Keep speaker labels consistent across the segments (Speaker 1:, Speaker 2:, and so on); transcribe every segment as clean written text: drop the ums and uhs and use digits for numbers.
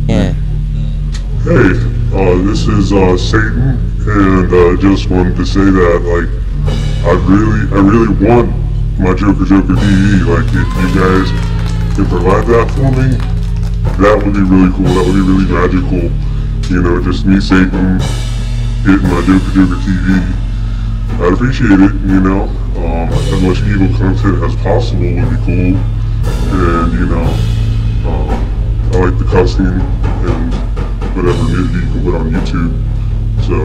Speaker 1: Yeah.
Speaker 2: Hey, this is Satan, and just wanted to say that, like, I really want my JOKER TV. Like, if you guys can provide that for me, that would be really cool. That would be really magical. You know, just me, Satan, getting my JOKER TV. I'd appreciate it, you know. As much evil content as possible would be cool. And, you know, I like the cussing and whatever nudity you can put on YouTube. So,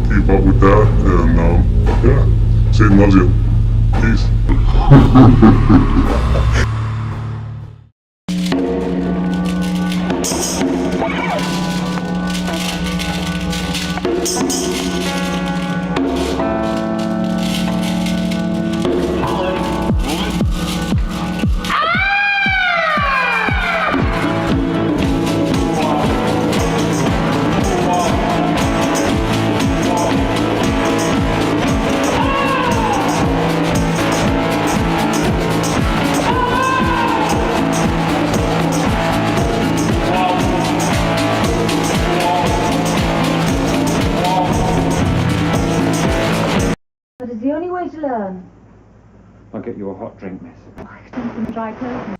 Speaker 2: keep up with that, and, yeah, Satan loves you. Peace.
Speaker 3: That is the only way to learn.
Speaker 4: I'll get you a hot drink, miss.
Speaker 3: I don't dry clothes.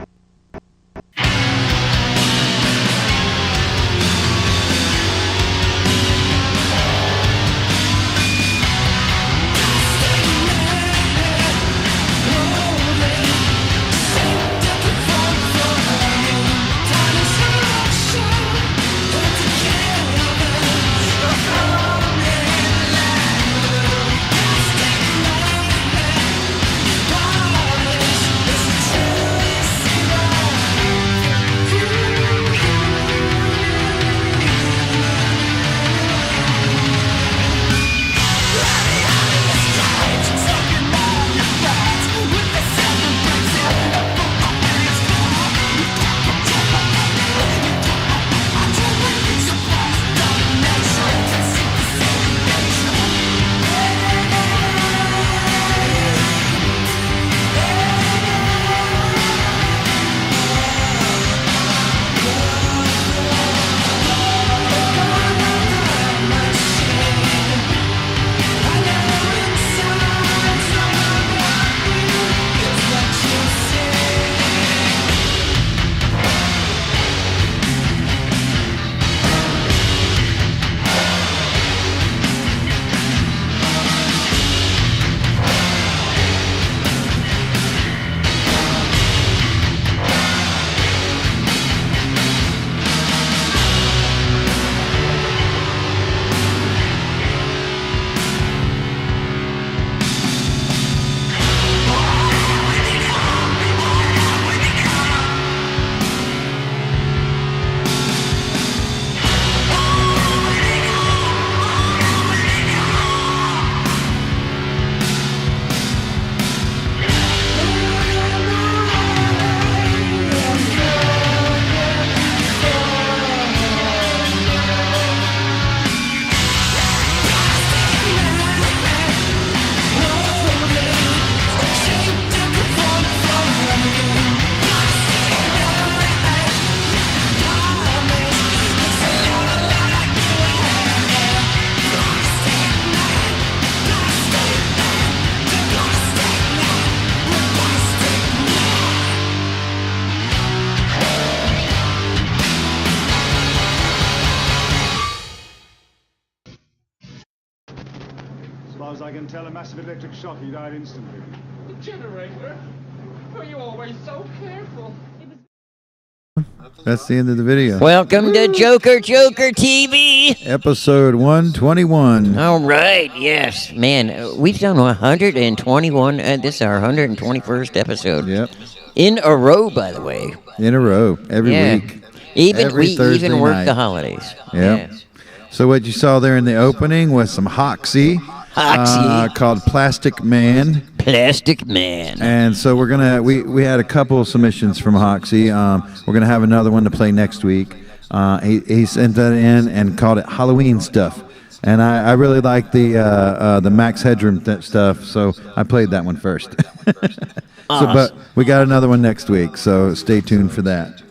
Speaker 4: As far as I can tell, a massive electric shock, he died instantly.
Speaker 5: The generator? Were you always so careful?
Speaker 6: That's the end of the video.
Speaker 1: Welcome to JOKERJOKER
Speaker 6: Episode 121.
Speaker 1: All right, yes. Man, we've done 121. This is our 121st episode.
Speaker 6: Yep.
Speaker 1: In a row, by the way.
Speaker 6: In a row, every
Speaker 1: Yeah.
Speaker 6: week.
Speaker 1: Even
Speaker 6: Every
Speaker 1: we
Speaker 6: Thursday
Speaker 1: even work
Speaker 6: night.
Speaker 1: the holidays.
Speaker 6: Yep.
Speaker 1: Yeah.
Speaker 6: So what you saw there in the opening was some Hoxsey.
Speaker 1: Hoxsey.
Speaker 6: Called Plastic Man.
Speaker 1: Plastic Man.
Speaker 6: And so we're gonna we had a couple of submissions from Hoxsey. We're gonna have another one to play next week. He sent that in and called it Halloween stuff. And I really like the Max Headroom stuff, so I played that one first.
Speaker 1: Awesome.
Speaker 6: But we got another one next week, so stay tuned for that.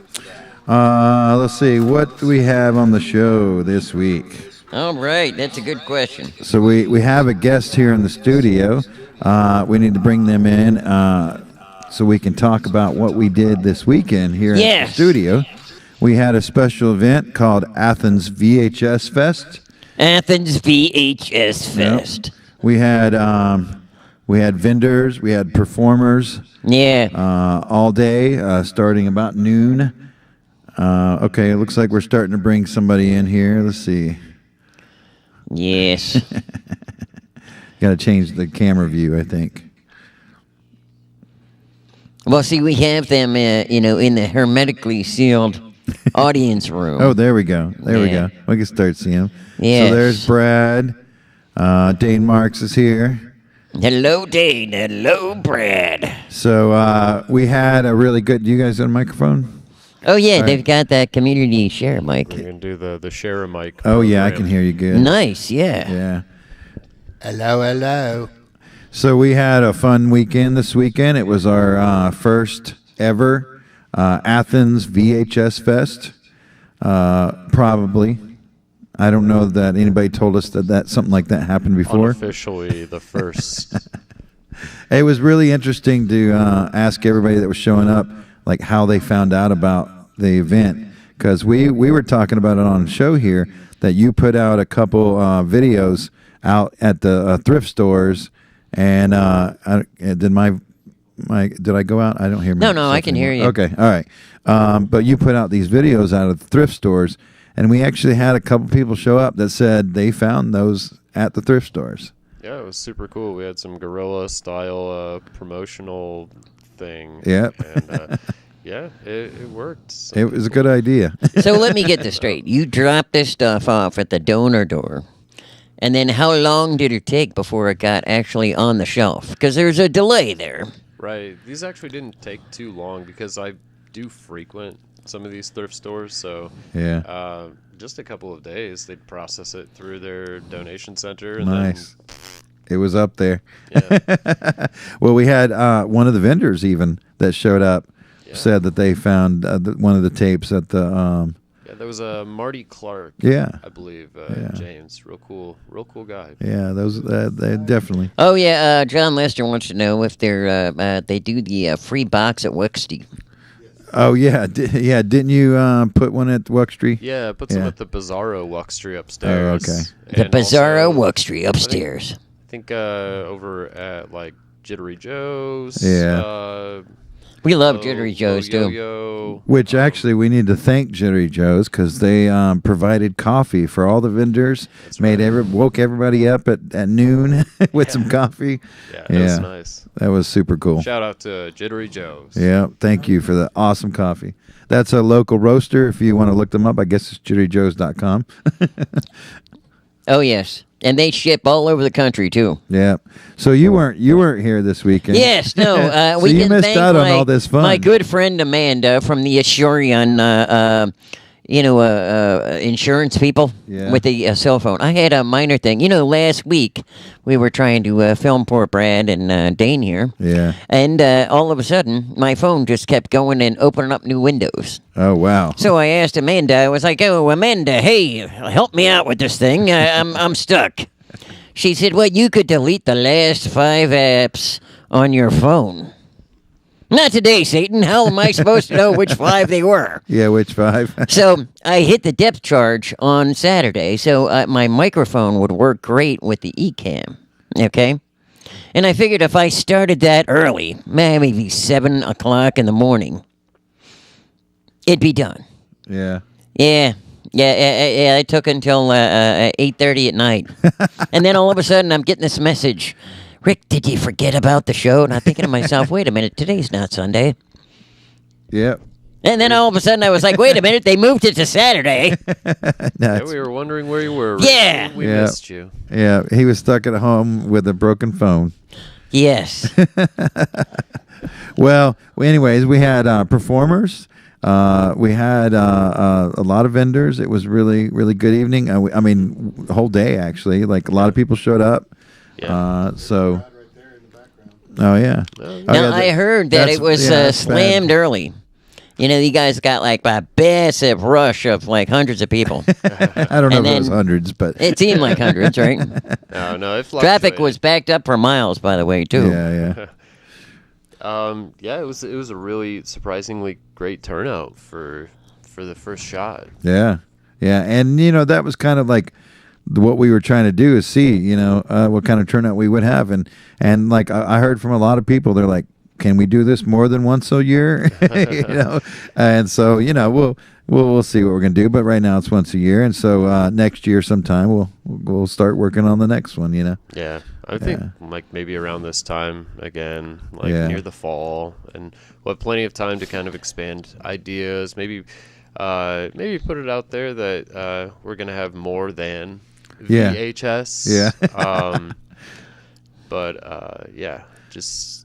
Speaker 6: Let's see. What do we have on the show this week?
Speaker 1: All right, that's a good question.
Speaker 6: So we have a guest here in the studio. We need to bring them in so we can talk about what we did this weekend here in the studio. We had a special event called Athens VHS Fest.
Speaker 1: Athens VHS Fest.
Speaker 6: Yep. We had vendors, we had performers.
Speaker 1: Yeah.
Speaker 6: All day, starting about noon. Okay, it looks like we're starting to bring somebody in here. Let's see.
Speaker 1: Yes.
Speaker 6: Got to change the camera view, I think.
Speaker 1: Well, see, we have them, in the hermetically sealed audience room.
Speaker 6: Oh, there we go. There we go. We can start seeing them.
Speaker 1: Yes.
Speaker 6: So there's Brad. Dane Marks is here.
Speaker 1: Hello, Dane. Hello, Brad.
Speaker 6: So we had a really good... You guys got a microphone?
Speaker 1: Oh, yeah, they've got that community share mic.
Speaker 7: We're going to do the share a mic.
Speaker 6: Oh, yeah, I can hear you good.
Speaker 1: Nice, yeah.
Speaker 6: Yeah.
Speaker 8: Hello.
Speaker 6: So we had a fun weekend this weekend. It was our first ever Athens VHS Fest. Probably. I don't know that anybody told us that something like that happened before.
Speaker 7: Unofficially the first.
Speaker 6: It was really interesting to ask everybody that was showing up, like how they found out about the event, because we were talking about it on the show here that you put out a couple videos out at the thrift stores, and did I go out? I don't hear.
Speaker 1: No, I can hear you.
Speaker 6: Okay, all right. But you put out these videos out of the thrift stores, and we actually had a couple people show up that said they found those at the thrift stores.
Speaker 7: Yeah, it was super cool. We had some guerrilla style promotional thing.
Speaker 6: Yep.
Speaker 7: And yeah, it worked.
Speaker 6: It was a good idea.
Speaker 1: So let me get this straight. You dropped this stuff off at the donor door, and then how long did it take before it got actually on the shelf? Because there's a delay there.
Speaker 7: Right. These actually didn't take too long because I do frequent some of these thrift stores. So
Speaker 6: yeah,
Speaker 7: just a couple of days, they'd process it through their donation center. And
Speaker 6: nice. It was up there.
Speaker 7: Yeah.
Speaker 6: Well, we had one of the vendors even that showed up said that they found one of the tapes at the.
Speaker 7: Yeah, there was a Marty Clark.
Speaker 6: Yeah,
Speaker 7: I believe James, real cool guy.
Speaker 6: Yeah, those they definitely.
Speaker 1: Oh yeah, John Lester wants to know if they do the free box at Wuxty.
Speaker 6: Oh yeah, Didn't you put one at Wuxty?
Speaker 7: Yeah, I put some at the Bizarro Wuxty upstairs.
Speaker 6: Oh, okay.
Speaker 1: The Bizarro Wuxty upstairs.
Speaker 7: I think over at like Jittery Joe's.
Speaker 6: Yeah.
Speaker 1: We love Jittery Joe's too.
Speaker 6: Which actually we need to thank Jittery Joe's because they provided coffee for all the vendors.
Speaker 7: That's
Speaker 6: woke everybody up at noon with some coffee.
Speaker 7: Yeah, that was nice.
Speaker 6: That was super cool.
Speaker 7: Shout out to Jittery Joe's.
Speaker 6: Yeah, thank you for the awesome coffee. That's a local roaster. If you want to look them up, I guess it's jitteryjoes.com.
Speaker 1: Oh yes. And they ship all over the country too.
Speaker 6: Yeah. So you weren't here this weekend.
Speaker 1: Yes, no.
Speaker 6: So
Speaker 1: we
Speaker 6: you
Speaker 1: can
Speaker 6: missed
Speaker 1: thank
Speaker 6: out on all this fun.
Speaker 1: My good friend Amanda from the Assurion, insurance people with the cell phone. I had a minor thing. Last week we were trying to film poor Brad and Dane here.
Speaker 6: Yeah.
Speaker 1: And all of a sudden, my phone just kept going and opening up new windows.
Speaker 6: Oh, wow.
Speaker 1: So I asked Amanda, I was like, "Oh, Amanda, hey, help me out with this thing. I'm stuck." She said, "Well, you could delete the last 5 apps on your phone." Not today, Satan. How am I supposed to know which 5 they were?
Speaker 6: Yeah, which 5?
Speaker 1: So I hit the depth charge on Saturday, so my microphone would work great with the eCam, okay? And I figured if I started that early, maybe 7 o'clock in the morning, it'd be done.
Speaker 6: Yeah.
Speaker 1: Yeah. It took until 8:30 at night. And then all of a sudden, I'm getting this message. "Rick, did you forget about the show?" And I'm thinking to myself, wait a minute, today's not Sunday.
Speaker 6: Yep.
Speaker 1: And then all of a sudden I was like, wait a minute, they moved it to Saturday.
Speaker 7: Yeah, we were wondering where you were. Rick.
Speaker 1: Yeah.
Speaker 7: We missed you.
Speaker 6: Yeah, he was stuck at home with a broken phone.
Speaker 1: Yes.
Speaker 6: Well, anyways, we had performers. We had a lot of vendors. It was really, really good evening. I mean, the whole day, actually. Like, a lot of people showed up.
Speaker 7: Yeah.
Speaker 6: Oh, yeah.
Speaker 1: Now, I heard that it was slammed early. You know, you guys got like a massive rush of like hundreds of people.
Speaker 6: I don't know
Speaker 1: And
Speaker 6: if it was
Speaker 1: then-
Speaker 6: hundreds, but
Speaker 1: It seemed like hundreds, right?
Speaker 7: No, it
Speaker 1: Traffic
Speaker 7: fluctuated.
Speaker 1: was backed up for miles, by the way, too.
Speaker 6: yeah.
Speaker 7: Yeah, it was a really surprisingly great turnout for the first shot.
Speaker 6: Yeah, and that was kind of like what we were trying to do is see, what kind of turnout we would have, and like I heard from a lot of people, they're like, can we do this more than once a year? And so we'll see what we're gonna do, but right now it's once a year, and so next year sometime we'll start working on the next one.
Speaker 7: Yeah, I think like maybe around this time again, like
Speaker 6: Yeah.
Speaker 7: near the fall, and we'll have plenty of time to kind of expand ideas. Maybe put it out there that we're gonna have more than
Speaker 6: Yeah.
Speaker 7: VHS.
Speaker 6: Yeah.
Speaker 7: Just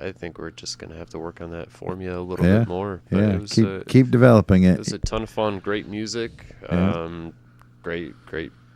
Speaker 7: I think we're just gonna have to work on that formula a little
Speaker 6: Yeah.
Speaker 7: bit more. But
Speaker 6: Yeah,
Speaker 7: it was,
Speaker 6: keep developing
Speaker 7: it
Speaker 6: it.
Speaker 7: was a ton of fun. Great music.
Speaker 6: Yeah.
Speaker 7: Great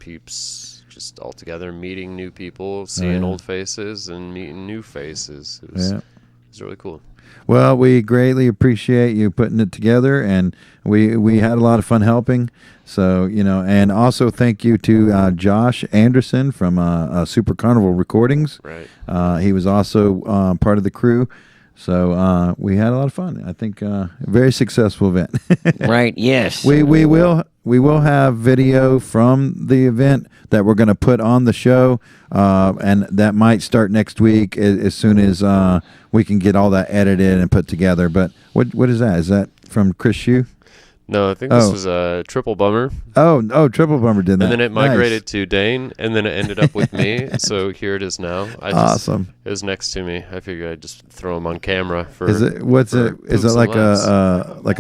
Speaker 7: peeps. Just all together, meeting new people, seeing
Speaker 6: yeah.
Speaker 7: old faces, and meeting new faces. It was really cool.
Speaker 6: Well, we greatly appreciate you putting it together, and we had a lot of fun helping. So, and also thank you to Josh Anderson from Super Carnival Recordings.
Speaker 7: Right.
Speaker 6: He was also part of the crew. So we had a lot of fun. I think a very successful event.
Speaker 1: Right, yes.
Speaker 6: We will have video from the event that we're going to put on the show, and that might start next week as soon as we can get all that edited and put together. But what is that? Is that from Chris Shue?
Speaker 7: No, I think this was a TripleBummer.
Speaker 6: Oh, TripleBummer did that.
Speaker 7: And then it
Speaker 6: Nice.
Speaker 7: migrated to Dane, and then it ended up with me. So here it is now.
Speaker 6: Awesome.
Speaker 7: It was next to me. I figured I'd just throw him on camera for.
Speaker 6: Is it? What's
Speaker 7: for
Speaker 6: it? Is
Speaker 7: poops
Speaker 6: it like
Speaker 7: and laughs.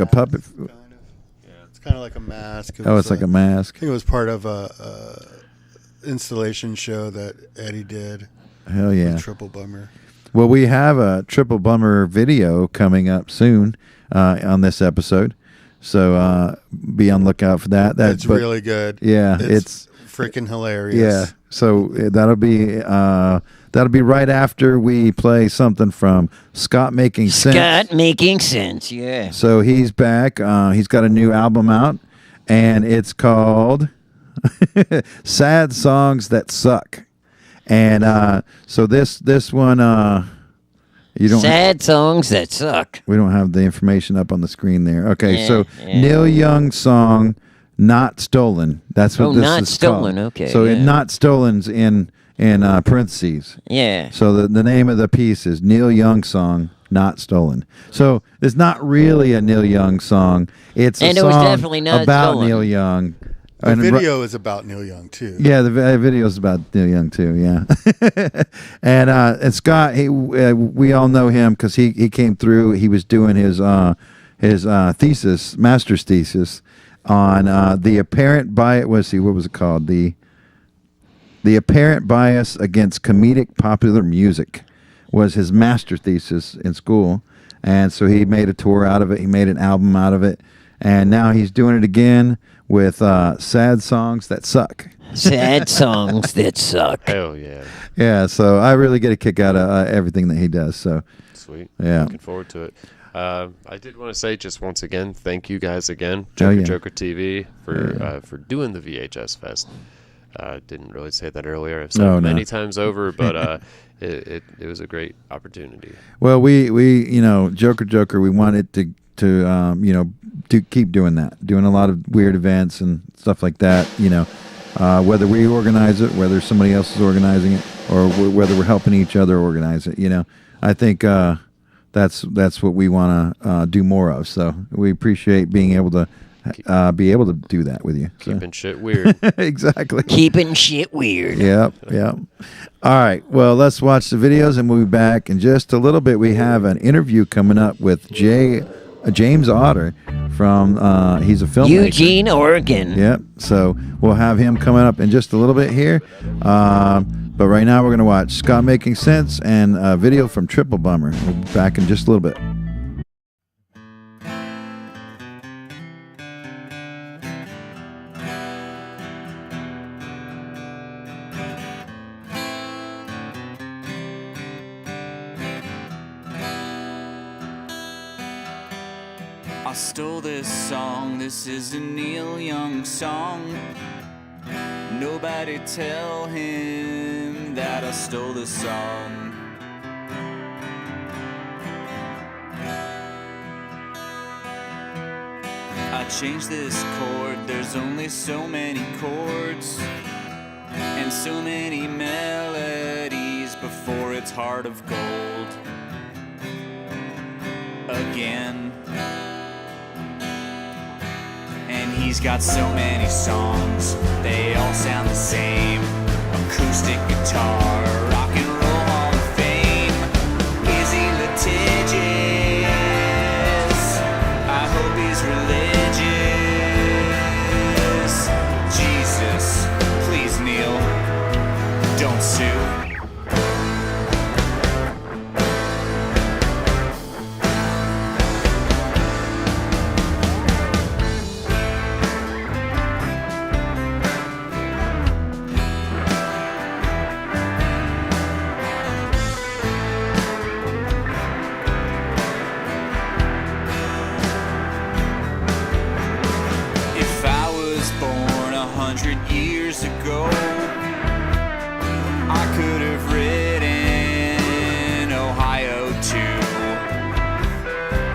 Speaker 6: a puppet?
Speaker 8: Yeah, it's kind of like a mask. It
Speaker 6: Oh,
Speaker 8: was
Speaker 6: it's like a mask.
Speaker 8: I think it was part of a installation show that Eddie did.
Speaker 6: Hell yeah.
Speaker 8: TripleBummer.
Speaker 6: Well, we have a TripleBummer video coming up soon on this episode, so be on lookout for that.
Speaker 8: It's really good.
Speaker 6: Yeah,
Speaker 8: it's freaking hilarious.
Speaker 6: Yeah, so that'll be right after we play something from Scott Making Sense.
Speaker 1: Scott Making Sense, yeah.
Speaker 6: So he's back. He's got a new album out, and it's called "Sad Songs That Suck." And so this one, you don't.
Speaker 1: Sad songs that suck.
Speaker 6: We don't have the information up on the screen there. Okay,
Speaker 1: Yeah,
Speaker 6: so
Speaker 1: yeah.
Speaker 6: Neil Young's song "Not Stolen." That's what
Speaker 1: Oh,
Speaker 6: this
Speaker 1: Not
Speaker 6: is
Speaker 1: Stolen,
Speaker 6: called.
Speaker 1: okay,
Speaker 6: So
Speaker 1: yeah.
Speaker 6: "Not Stolen's" in parentheses.
Speaker 1: Yeah.
Speaker 6: So the name of the piece is Neil Young's song "Not Stolen." So it's not really a Neil Young song. It's a
Speaker 1: And it was
Speaker 6: song
Speaker 1: definitely not
Speaker 6: about
Speaker 1: stolen.
Speaker 6: Neil Young.
Speaker 8: The
Speaker 6: And
Speaker 8: video is about Neil Young too.
Speaker 6: yeah, the video is about Neil Young too. Yeah, and Scott, we all know him because he came through. He was doing his thesis, master's thesis, on the apparent bias. What was it called? The apparent bias against comedic popular music was his master thesis in school, and so he made a tour out of it. He made an album out of it, and now he's doing it again with "Sad Songs That Suck."
Speaker 1: Sad songs that suck.
Speaker 7: Hell yeah.
Speaker 6: Yeah, so I really get a kick out of everything that he does. So
Speaker 7: Sweet.
Speaker 6: Yeah.
Speaker 7: Looking forward to it. I did want to say just once again, thank you guys again,
Speaker 6: Oh, yeah.
Speaker 7: Joker TV, for doing the VHS Fest. Didn't really say that earlier. I've said
Speaker 6: No,
Speaker 7: it
Speaker 6: no.
Speaker 7: many times over, but it was a great opportunity.
Speaker 6: well, we Joker, we wanted to keep doing that, doing a lot of weird events and stuff like that. Whether we organize it, whether somebody else is organizing it, or whether we're helping each other organize it. I think that's what we want to do more of. So we appreciate being able to do that with you. So.
Speaker 7: Keeping shit weird.
Speaker 6: Exactly.
Speaker 1: Keeping shit weird.
Speaker 6: Yep. All right. Well, let's watch the videos and we'll be back in just a little bit. We have an interview coming up with James Otter from he's a filmmaker.
Speaker 1: Eugene, Oregon.
Speaker 6: Yep. So we'll have him coming up in just a little bit here. But right now we're going to watch Scott Making Sense and a video from TripleBummer. We'll be back in just a little bit.
Speaker 9: stole this song. This is a Neil Young song. Nobody tell him that I stole this song. I changed this chord, there's only so many chords and so many melodies before it's heart of gold again. And he's got so many songs, they all sound the same. Acoustic guitar, rock and roll hall of fame. Is he litigious? I hope he's religious. Jesus, please kneel, don't sue. Ago, I could have written Ohio 2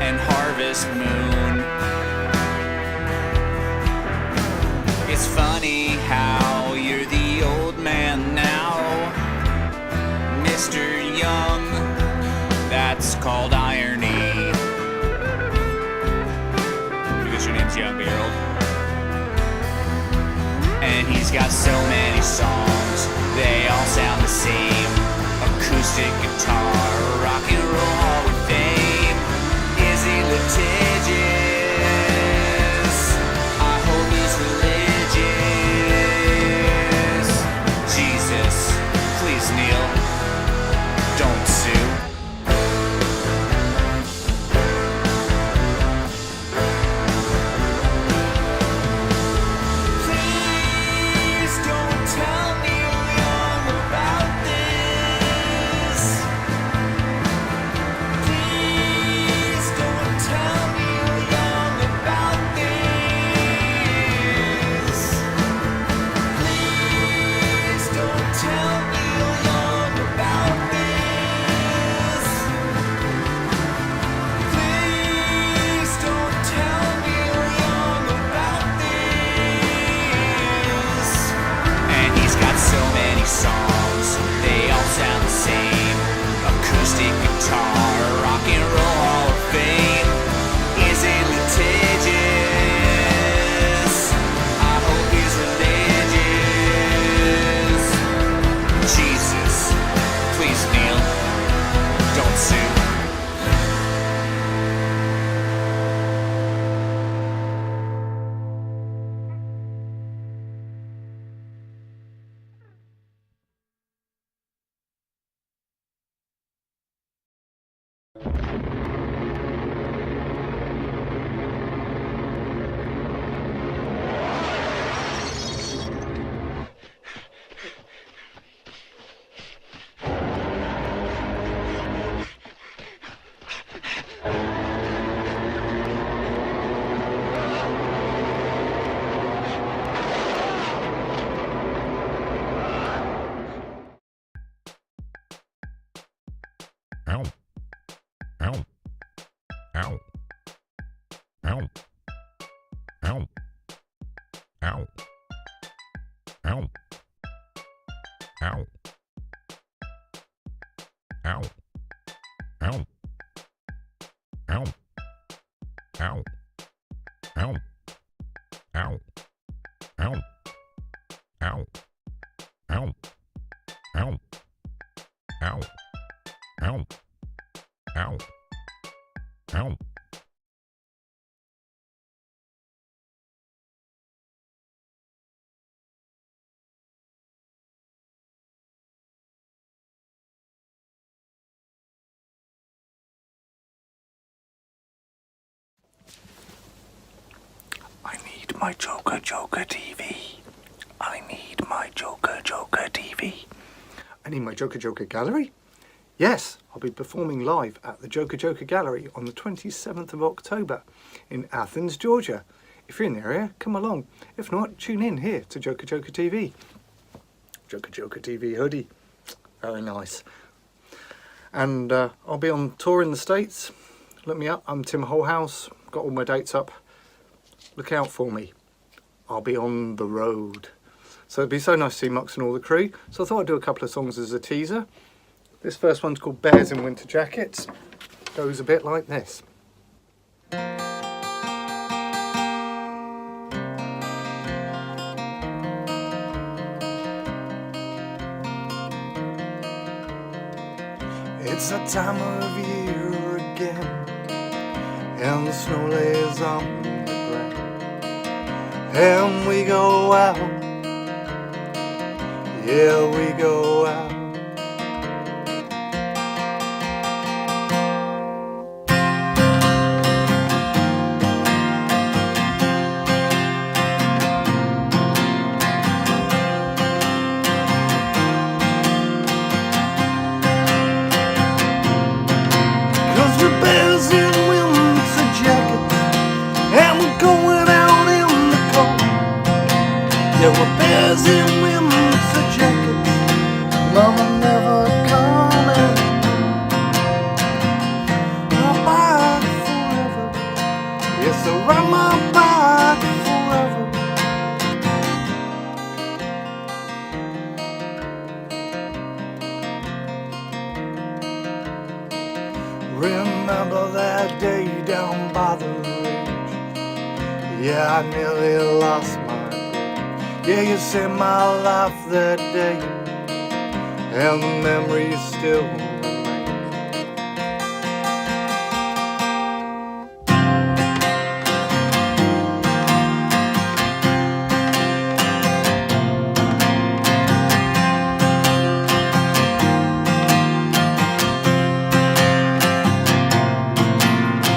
Speaker 9: and Harvest Moon. It's funny how you're the old man now, Mr. Young, that's called irony. Because your name's Young, but you're old. And he's got so many songs, they all sound the same. Acoustic guitar, rock and roll hall of fame. Is he litigious? I hope he's religious. Jesus, please kneel, don't sue. Songs, they all sound the same. Acoustic guitar, rock and roll hall of fame. Is he litigious? I hope he's religious. Jesus, please kneel, don't sue. My Joker TV. I need my Joker TV.
Speaker 10: I need my Joker gallery. Yes, I'll be performing live at the Joker Joker Gallery on the 27th of October in Athens, Georgia. If you're in the area, come along. If not, tune in here to Joker Joker TV. Joker Joker TV hoodie. Very nice. And I'll be on tour in the States. Look me up. I'm Tim Holehouse. Got all my dates up. Look out for me. I'll be on the road. So it'd be so nice to see Mux and all the crew. So I thought I'd do a couple of songs as a teaser. This first one's called Bears in Winter Jackets. Goes a bit like this. It's that time of year again, and the snow lays on the ground, and we go out, yeah, we go out. There were bears in winter jackets, Mama never coming. My bike forever, yes, I ride my bike forever. Remember that day down by the ridge, yeah, I nearly lost my. Yeah, you saved my life that day, and the memories still remain.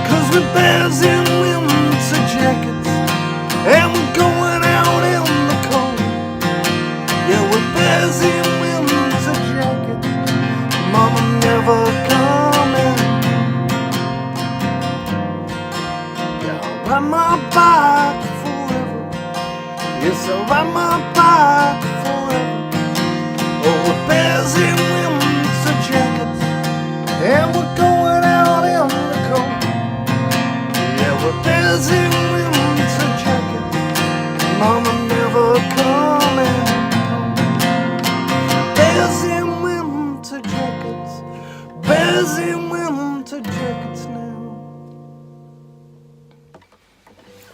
Speaker 10: Cause we're bears in winter jackets, and we're going out in the cold. Yeah, we're bears in winter jackets, Mama never coming. Yeah, I'll ride my bike forever. Yes, I'll ride my bike forever. Oh, we're bears in winter jackets, and we're going out in the cold. Yeah, we're bears in winter jackets, Mama never coming. Bears in winter jackets, bears in winter jackets now.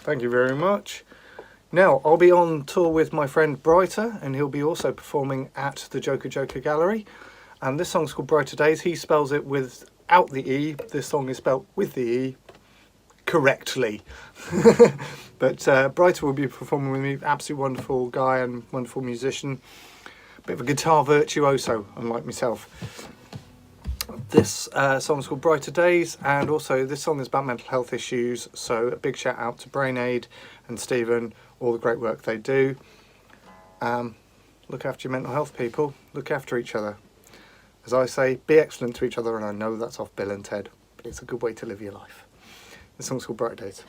Speaker 10: Thank you very much. Now, I'll be on tour with my friend Brighter, and he'll be also performing at the Joker Joker Gallery. And this song's called Brighter Days. He spells it without the E. This song is spelled with the E correctly. But Brighter will be performing with me. Absolutely wonderful guy and wonderful musician. Bit of a guitar virtuoso, unlike myself. This song's called Brighter Days, and also this song is about mental health issues, so a big shout out to Brain Aid and Stephen, all the great work they do. Look after your mental health, people. Look after each other. As I say, be excellent to each other, and I know that's off Bill and Ted, but it's a good way to live your life. This song's called Brighter Days.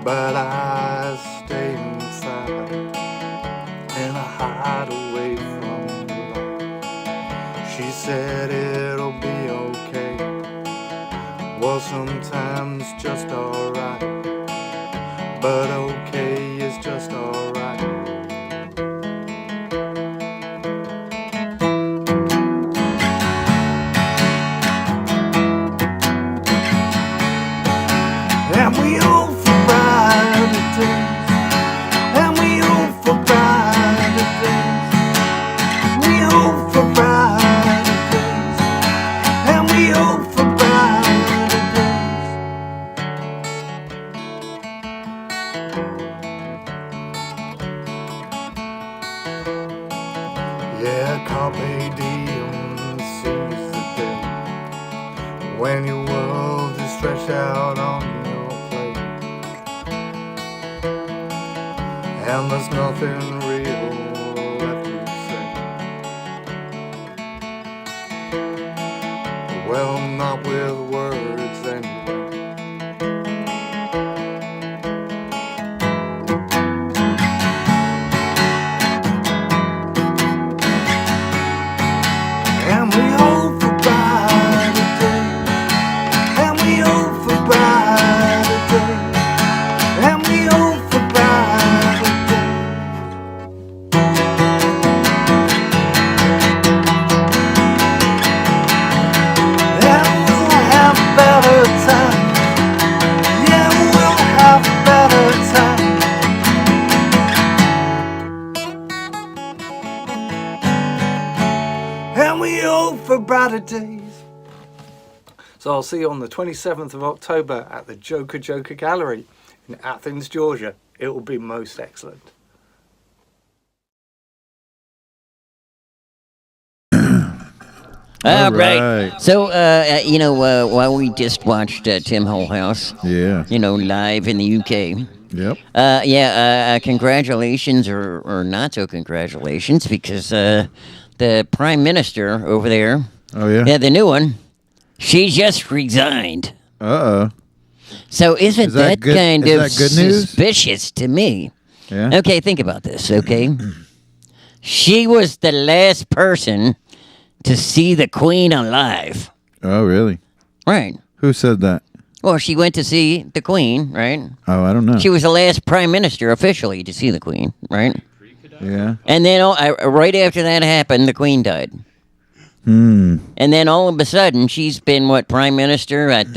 Speaker 10: But I stay inside and I hide away from the light. She said it'll be okay. Well, sometimes just alright, but okay is just alright. And we all and we hope for brighter days. We hope for brighter days. And we hope for brighter days. Yeah, carpe diem, seize the day when your world is stretched out on your plate, and there's nothing real left to say. Well, not with words anyway. And we hope for brighter days. And we hope for brighter days. And we hope for brighter days. And we'll have better times. Yeah, we'll have better times. And we hope for brighter days. So I'll see you on the 27th of October at the Joker Gallery in Athens, Georgia. It will be most excellent.
Speaker 1: All right. So, while we just watched Tim Holehouse, live in the UK.
Speaker 6: Yep.
Speaker 1: Congratulations or not so congratulations, because the Prime Minister over there,
Speaker 6: yeah,
Speaker 1: the new one, she just resigned.
Speaker 6: Uh-oh.
Speaker 1: So isn't that
Speaker 6: good?
Speaker 1: kind
Speaker 6: Is
Speaker 1: of
Speaker 6: that good news?
Speaker 1: suspicious to me?
Speaker 6: Yeah.
Speaker 1: Okay, think about this, okay? She was the last person to see the Queen alive.
Speaker 6: Oh, really?
Speaker 1: Right.
Speaker 6: Who said that?
Speaker 1: Well, she went to see the Queen, right?
Speaker 6: Oh, I don't know.
Speaker 1: She was the last Prime Minister officially to see the Queen, right?
Speaker 6: Yeah.
Speaker 1: And then right after that happened, the Queen died.
Speaker 6: Hmm.
Speaker 1: And then all of a sudden, she's been, Prime Minister at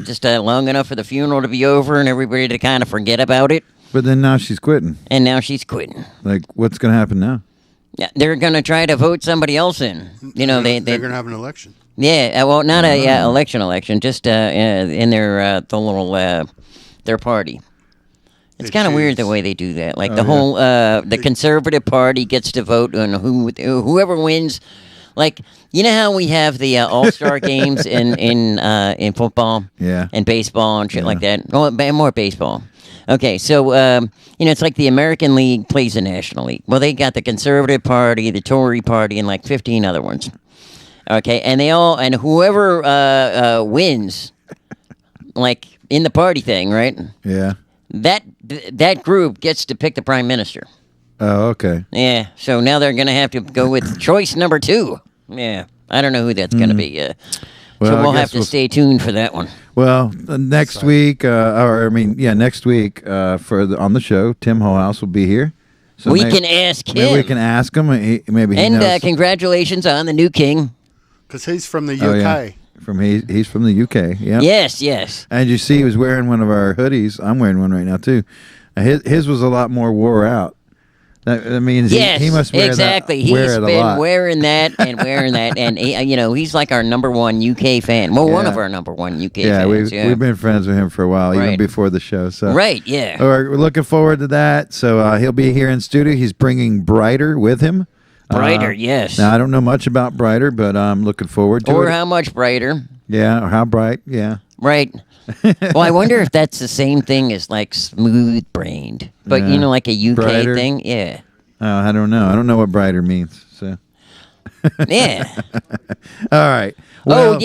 Speaker 1: just long enough for the funeral to be over and everybody to kind of forget about it.
Speaker 6: But then now she's quitting.
Speaker 1: And now she's quitting.
Speaker 6: Like, what's going to happen now?
Speaker 1: Yeah, they're going to try to vote somebody else in. You know, they're
Speaker 8: going to have an election.
Speaker 1: Yeah, well, not a election, just in their the little their party. It's kind of weird the way they do that. Like the whole the Conservative Party gets to vote on whoever wins. Like, you know how we have the All-Star games in football, and baseball and shit like that. Well, more baseball. Okay, so it's like the American League plays the National League. Well, they got the Conservative Party, the Tory Party, and like 15 other ones. Okay, and whoever wins, like in the party thing, right?
Speaker 6: Yeah.
Speaker 1: That group gets to pick the Prime Minister.
Speaker 6: Oh, okay.
Speaker 1: Yeah, so now they're going to have to go with choice number 2. Yeah, I don't know who that's going to be. So we'll have to stay tuned for that one.
Speaker 6: Well, next week, next week on the show, Tim Holehouse will be here. So
Speaker 1: we can ask him.
Speaker 6: Maybe we can ask him. Maybe he knows.
Speaker 1: Congratulations on the new king.
Speaker 8: Because he's from the UK.
Speaker 6: Oh, yeah. He's from the UK. Yeah.
Speaker 1: Yes.
Speaker 6: And you see, he was wearing one of our hoodies. I'm wearing one right now too. His was a lot more wore out. That means he must wear
Speaker 1: exactly.
Speaker 6: that.
Speaker 1: He's been wearing that, and he's like our number one UK fan. Well, one of our number one UK fans.
Speaker 6: We've been friends with him for a while, even before the show. So
Speaker 1: yeah.
Speaker 6: We're looking forward to that. So he'll be here in studio. He's bringing Brighter with him.
Speaker 1: Brighter, yes.
Speaker 6: Now I don't know much about Brighter, but I'm looking forward to it.
Speaker 1: Or how much brighter?
Speaker 6: Yeah, or how bright? Yeah.
Speaker 1: Right. Well, I wonder if that's the same thing as like smooth brained, but like a UK
Speaker 6: brighter
Speaker 1: thing. Yeah.
Speaker 6: Oh, I don't know. I don't know what brighter means. So.
Speaker 1: Yeah.
Speaker 6: All right. Well,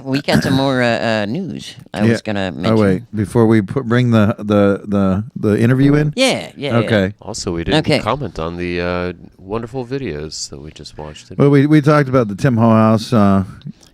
Speaker 1: we got some more news. I was gonna mention.
Speaker 6: Oh wait, before we bring the interview in.
Speaker 1: Yeah.
Speaker 6: Okay.
Speaker 7: Also, we didn't comment on the wonderful videos that we just watched today.
Speaker 6: Well, we talked about the Tim Holehouse.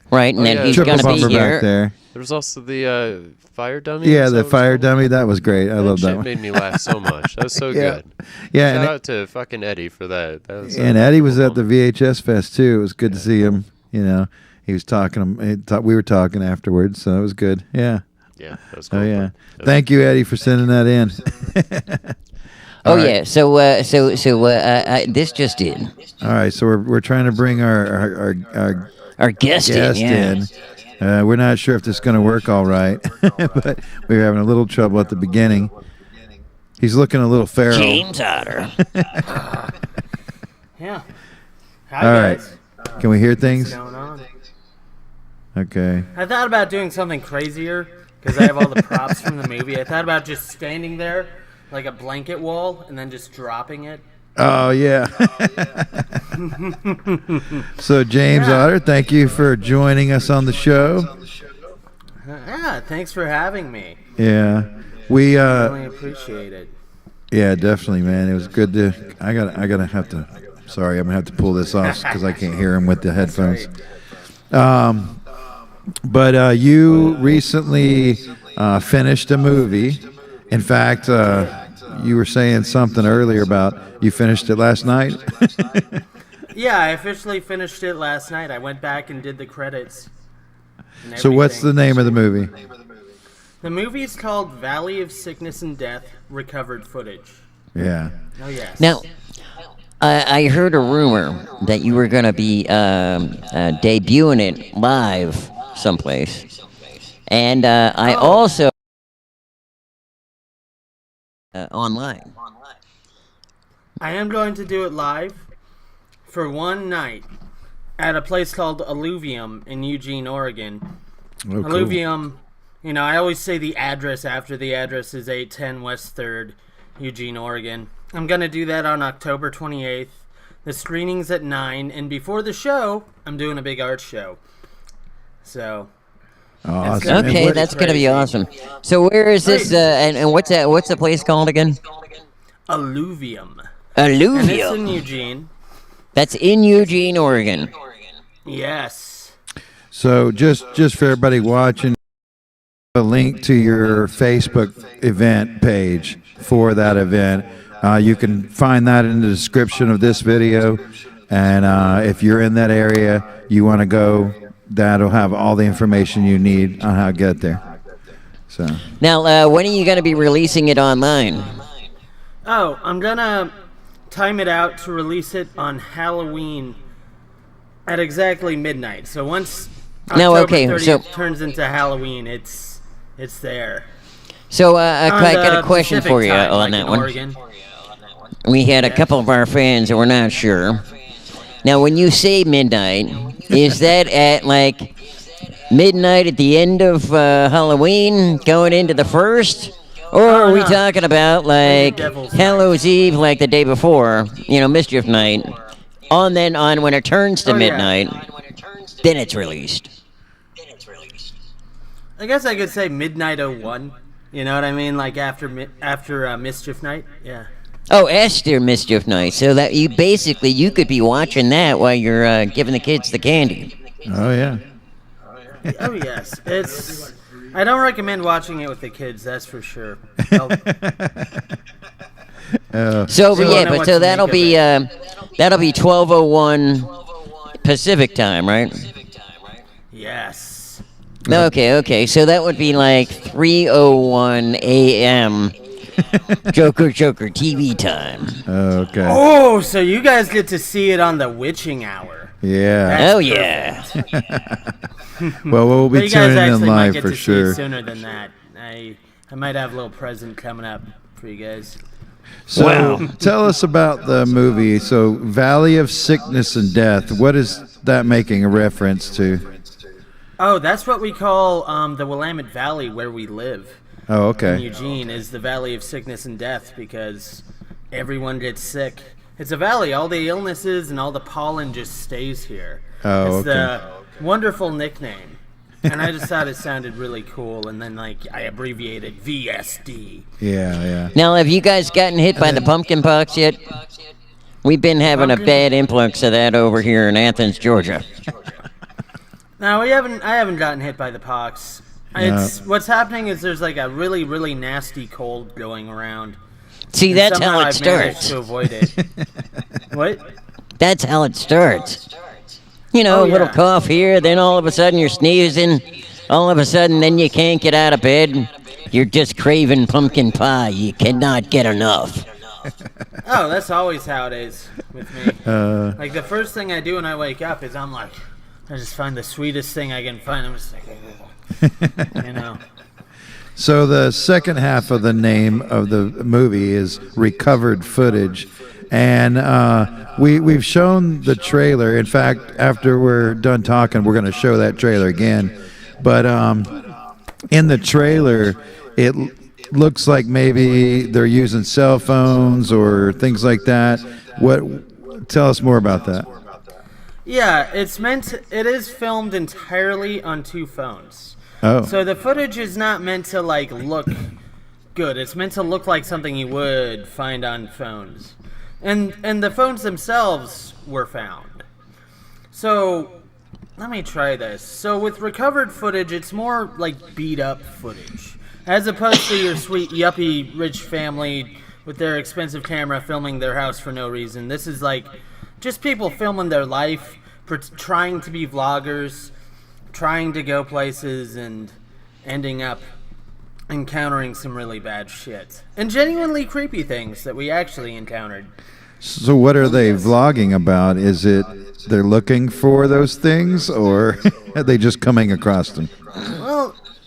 Speaker 1: Right, and then he's gonna be here.
Speaker 6: Back there.
Speaker 7: There was also the fire dummy.
Speaker 6: Yeah, the fire dummy. That was great. I love that one.
Speaker 7: Made me laugh so much. That was so good.
Speaker 6: Yeah.
Speaker 7: Shout out to fucking Eddie for that.
Speaker 6: And Eddie was at the VHS Fest too. It was good to see him. He was talking. We were talking afterwards, so it was good. Yeah.
Speaker 7: Yeah, that was cool.
Speaker 6: Oh yeah. Thank you, Eddie, for sending that in.
Speaker 1: Yeah. So this just in.
Speaker 6: All right. So we're trying to bring our
Speaker 1: guest in.
Speaker 6: We're not sure if this is going to work all right, but we were having a little trouble at the beginning. He's looking a little feral.
Speaker 1: J.Otter.
Speaker 10: Yeah.
Speaker 11: Hi,
Speaker 6: All right.
Speaker 11: guys.
Speaker 6: Can we hear things?
Speaker 11: What's going on?
Speaker 6: Okay.
Speaker 11: I thought about doing something crazier because I have all the props from the movie. I thought about just standing there like a blanket wall and then just dropping it.
Speaker 6: Oh, yeah. So, James Otter, thank you for joining us on the show.
Speaker 11: Yeah, thanks for having me.
Speaker 6: Yeah. We
Speaker 11: really appreciate it.
Speaker 6: Yeah, definitely, man. It was good to I gotta have to sorry, I'm gonna have to pull this off because I can't hear him with the headphones. But you recently finished a movie. In fact, you were saying something earlier about you finished it last night.
Speaker 11: Yeah, I officially finished it last night. I went back and did the credits.
Speaker 6: So what's the name of the movie?
Speaker 11: The movie is called Valley of Sickness and Death, Recovered Footage.
Speaker 6: Yeah.
Speaker 11: Oh, yes.
Speaker 1: Now, I heard a rumor that you were going to be debuting it live someplace. And I also... online.
Speaker 11: I am going to do it live for one night at a place called Alluvium in Eugene, Oregon.
Speaker 6: Oh, cool.
Speaker 11: Alluvium, you know, I always say the address after the address is 810 West 3rd, Eugene, Oregon. I'm going to do that on October 28th. The screening's at 9, and before the show, I'm doing a big art show. So...
Speaker 6: Awesome.
Speaker 1: Okay, that's going to be awesome. So where is this, and what's that? What's the place called again?
Speaker 11: Alluvium.
Speaker 1: Alluvium.
Speaker 11: And it's in Eugene.
Speaker 1: That's in Eugene, Oregon.
Speaker 11: Yes.
Speaker 6: So just for everybody watching, a link to your Facebook event page for that event. You can find that in the description of this video. And if you're in that area, you want to go, that'll have all the information you need on how to get there. So
Speaker 1: now, when are you going to be releasing it online?
Speaker 11: Oh, I'm going to time it out to release it on Halloween at exactly midnight. So once October 30th turns into Halloween, it's there.
Speaker 1: So I got a question for you on that one.
Speaker 11: Oregon.
Speaker 1: We had a couple of our fans that were not sure. Now, when you say midnight, is that at like midnight at the end of Halloween, going into the first? Or are we talking about like Hallows Eve, like the day before, you know, Mischief Night, on when it turns to midnight, then it's released?
Speaker 11: I guess I could say midnight 01. You know what I mean? Like after Mischief Night? Yeah.
Speaker 1: Oh, Esther Mischief Night. So that you could be watching that while you're giving the kids the candy.
Speaker 6: Oh, yeah.
Speaker 11: Oh, yes. I don't recommend watching it with the kids, that's for sure.
Speaker 1: So that'll be 12:01 Pacific time, right?
Speaker 11: Yes.
Speaker 1: Okay. So that would be like 3:01 a.m. Joker TV time.
Speaker 6: Okay.
Speaker 11: Oh, so you guys get to see it on the witching hour.
Speaker 6: Yeah.
Speaker 11: That's
Speaker 1: yeah.
Speaker 6: Well, we'll be tuning in live
Speaker 11: might get
Speaker 6: for
Speaker 11: to
Speaker 6: sure.
Speaker 11: See it sooner than that. I might have a little present coming up for you guys.
Speaker 6: So tell us about the movie. So Valley of Sickness and Death. What is that making a reference to?
Speaker 11: Oh, that's what we call the Willamette Valley where we live.
Speaker 6: Oh, okay.
Speaker 11: In Eugene is the Valley of Sickness and Death because everyone gets sick. It's a valley. All the illnesses and all the pollen just stays here.
Speaker 6: Oh,
Speaker 11: it's the wonderful nickname. And I just thought it sounded really cool. And then, like, I abbreviated VSD.
Speaker 6: Yeah.
Speaker 1: Now, have you guys gotten hit by the pumpkin pox yet? We've been having a bad influx of that over here in Athens, Georgia.
Speaker 11: No, I haven't gotten hit by the pox. What's happening is there's like a really, really nasty cold going around.
Speaker 1: See,
Speaker 11: and
Speaker 1: that's how it
Speaker 11: I've managed
Speaker 1: starts.
Speaker 11: to avoid it. What?
Speaker 1: That's how it starts. You know, a little cough here, then all of a sudden you're sneezing. All of a sudden, then you can't get out of bed. You're just craving pumpkin pie. You cannot get enough.
Speaker 11: Oh, that's always how it is with me. Like, the first thing I do when I wake up is I'm like, I just find the sweetest thing I can find. I'm just like, you know.
Speaker 6: So the second half of the name of the movie is Recovered Footage. And we've shown the trailer. In fact, after we're done talking, we're going to show that trailer again. But in the trailer, it looks like maybe they're using cell phones or things like that. Tell us more about that.
Speaker 11: Yeah, it is filmed entirely on 2 phones.
Speaker 6: Oh.
Speaker 11: So the footage is not meant to like look good. It's meant to look like something you would find on phones. And the phones themselves were found. So let me try this. So with recovered footage, it's more like beat up footage. As opposed to your sweet yuppie rich family with their expensive camera filming their house for no reason. This is like just people filming their life, trying to be vloggers, trying to go places and ending up encountering some really bad shit. And genuinely creepy things that we actually encountered.
Speaker 6: So what are they vlogging about? Is it they're looking for those things, or are they just coming across them?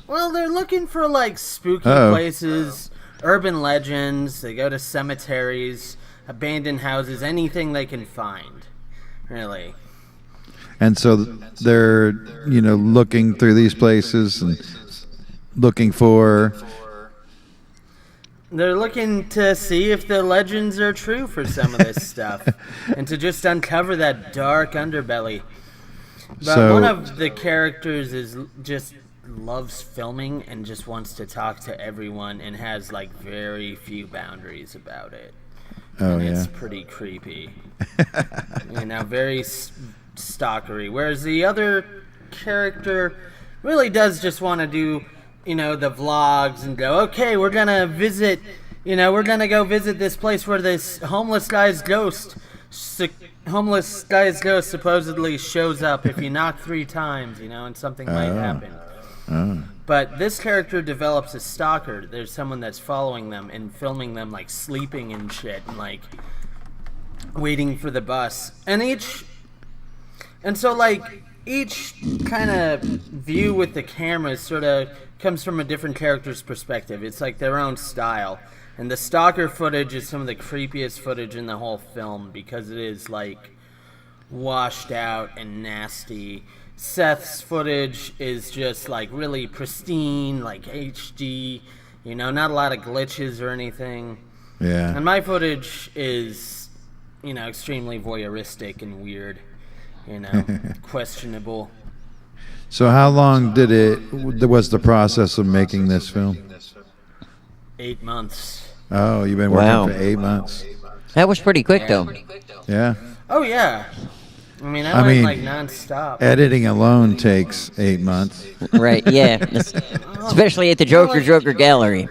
Speaker 11: Well, they're looking for like spooky places, urban legends. They go to cemeteries, abandoned houses, anything they can find, really.
Speaker 6: And so they're, looking through these places and looking for...
Speaker 11: They're looking to see if the legends are true for some of this stuff, and to just uncover that dark underbelly. But one of the characters just loves filming and just wants to talk to everyone and has like very few boundaries about it. It's pretty creepy. Very stalkery. Whereas the other character really does just want to do, the vlogs and go, okay, we're gonna visit, we're gonna go visit this place where this homeless guy's ghost supposedly shows up if you knock 3 times, and something might happen. But this character develops a stalker. There's someone that's following them and filming them like sleeping and shit and like waiting for the bus. And so like each kind of view with the camera sort of comes from a different character's perspective. It's like their own style. And the stalker footage is some of the creepiest footage in the whole film because it is like washed out and nasty. Seth's footage is just like really pristine, like HD, not a lot of glitches or anything.
Speaker 6: Yeah.
Speaker 11: And my footage is, extremely voyeuristic and weird, questionable.
Speaker 6: So how long was the process of making this film?
Speaker 11: 8 months.
Speaker 6: Oh, you've been working for 8 months.
Speaker 1: That was pretty quick, though.
Speaker 6: Yeah.
Speaker 11: Oh, yeah. I mean, like non-stop.
Speaker 6: Editing alone takes 8 months.
Speaker 1: Right, yeah. Especially at the Joker Gallery.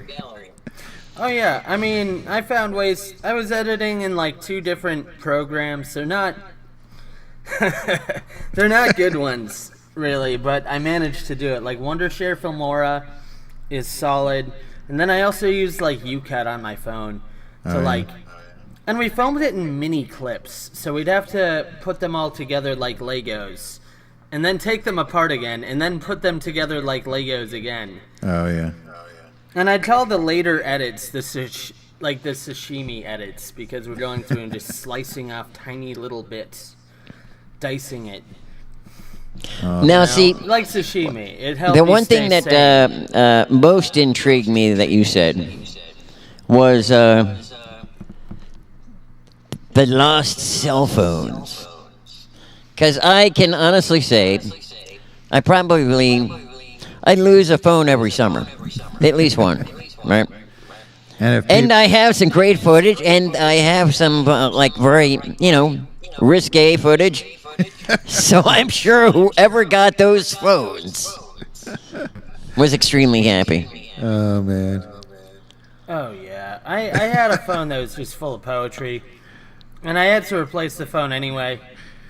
Speaker 11: Oh, yeah. I mean, I found ways. I was editing in like 2 different programs. They're not good ones, really, but I managed to do it. Like Wondershare Filmora is solid. And then I also used like UCut on my phone to and we filmed it in mini clips, so we'd have to put them all together like Legos, and then take them apart again, and then put them together like Legos again.
Speaker 6: Oh yeah.
Speaker 11: And I'd call the later edits the sashimi edits, because we're going through and just slicing off tiny little bits, dicing it.
Speaker 1: Now, see,
Speaker 11: like sashimi, it helps.
Speaker 1: The one thing that most intrigued me that you said was the lost cell phones. Because I can honestly say, I lose a phone every summer, at least one, right? And I have some great footage, and I have some very, risque footage. So I'm sure whoever got those phones was extremely happy.
Speaker 6: Oh, man.
Speaker 11: Oh, yeah. I had a phone that was just full of poetry, and I had to replace the phone anyway.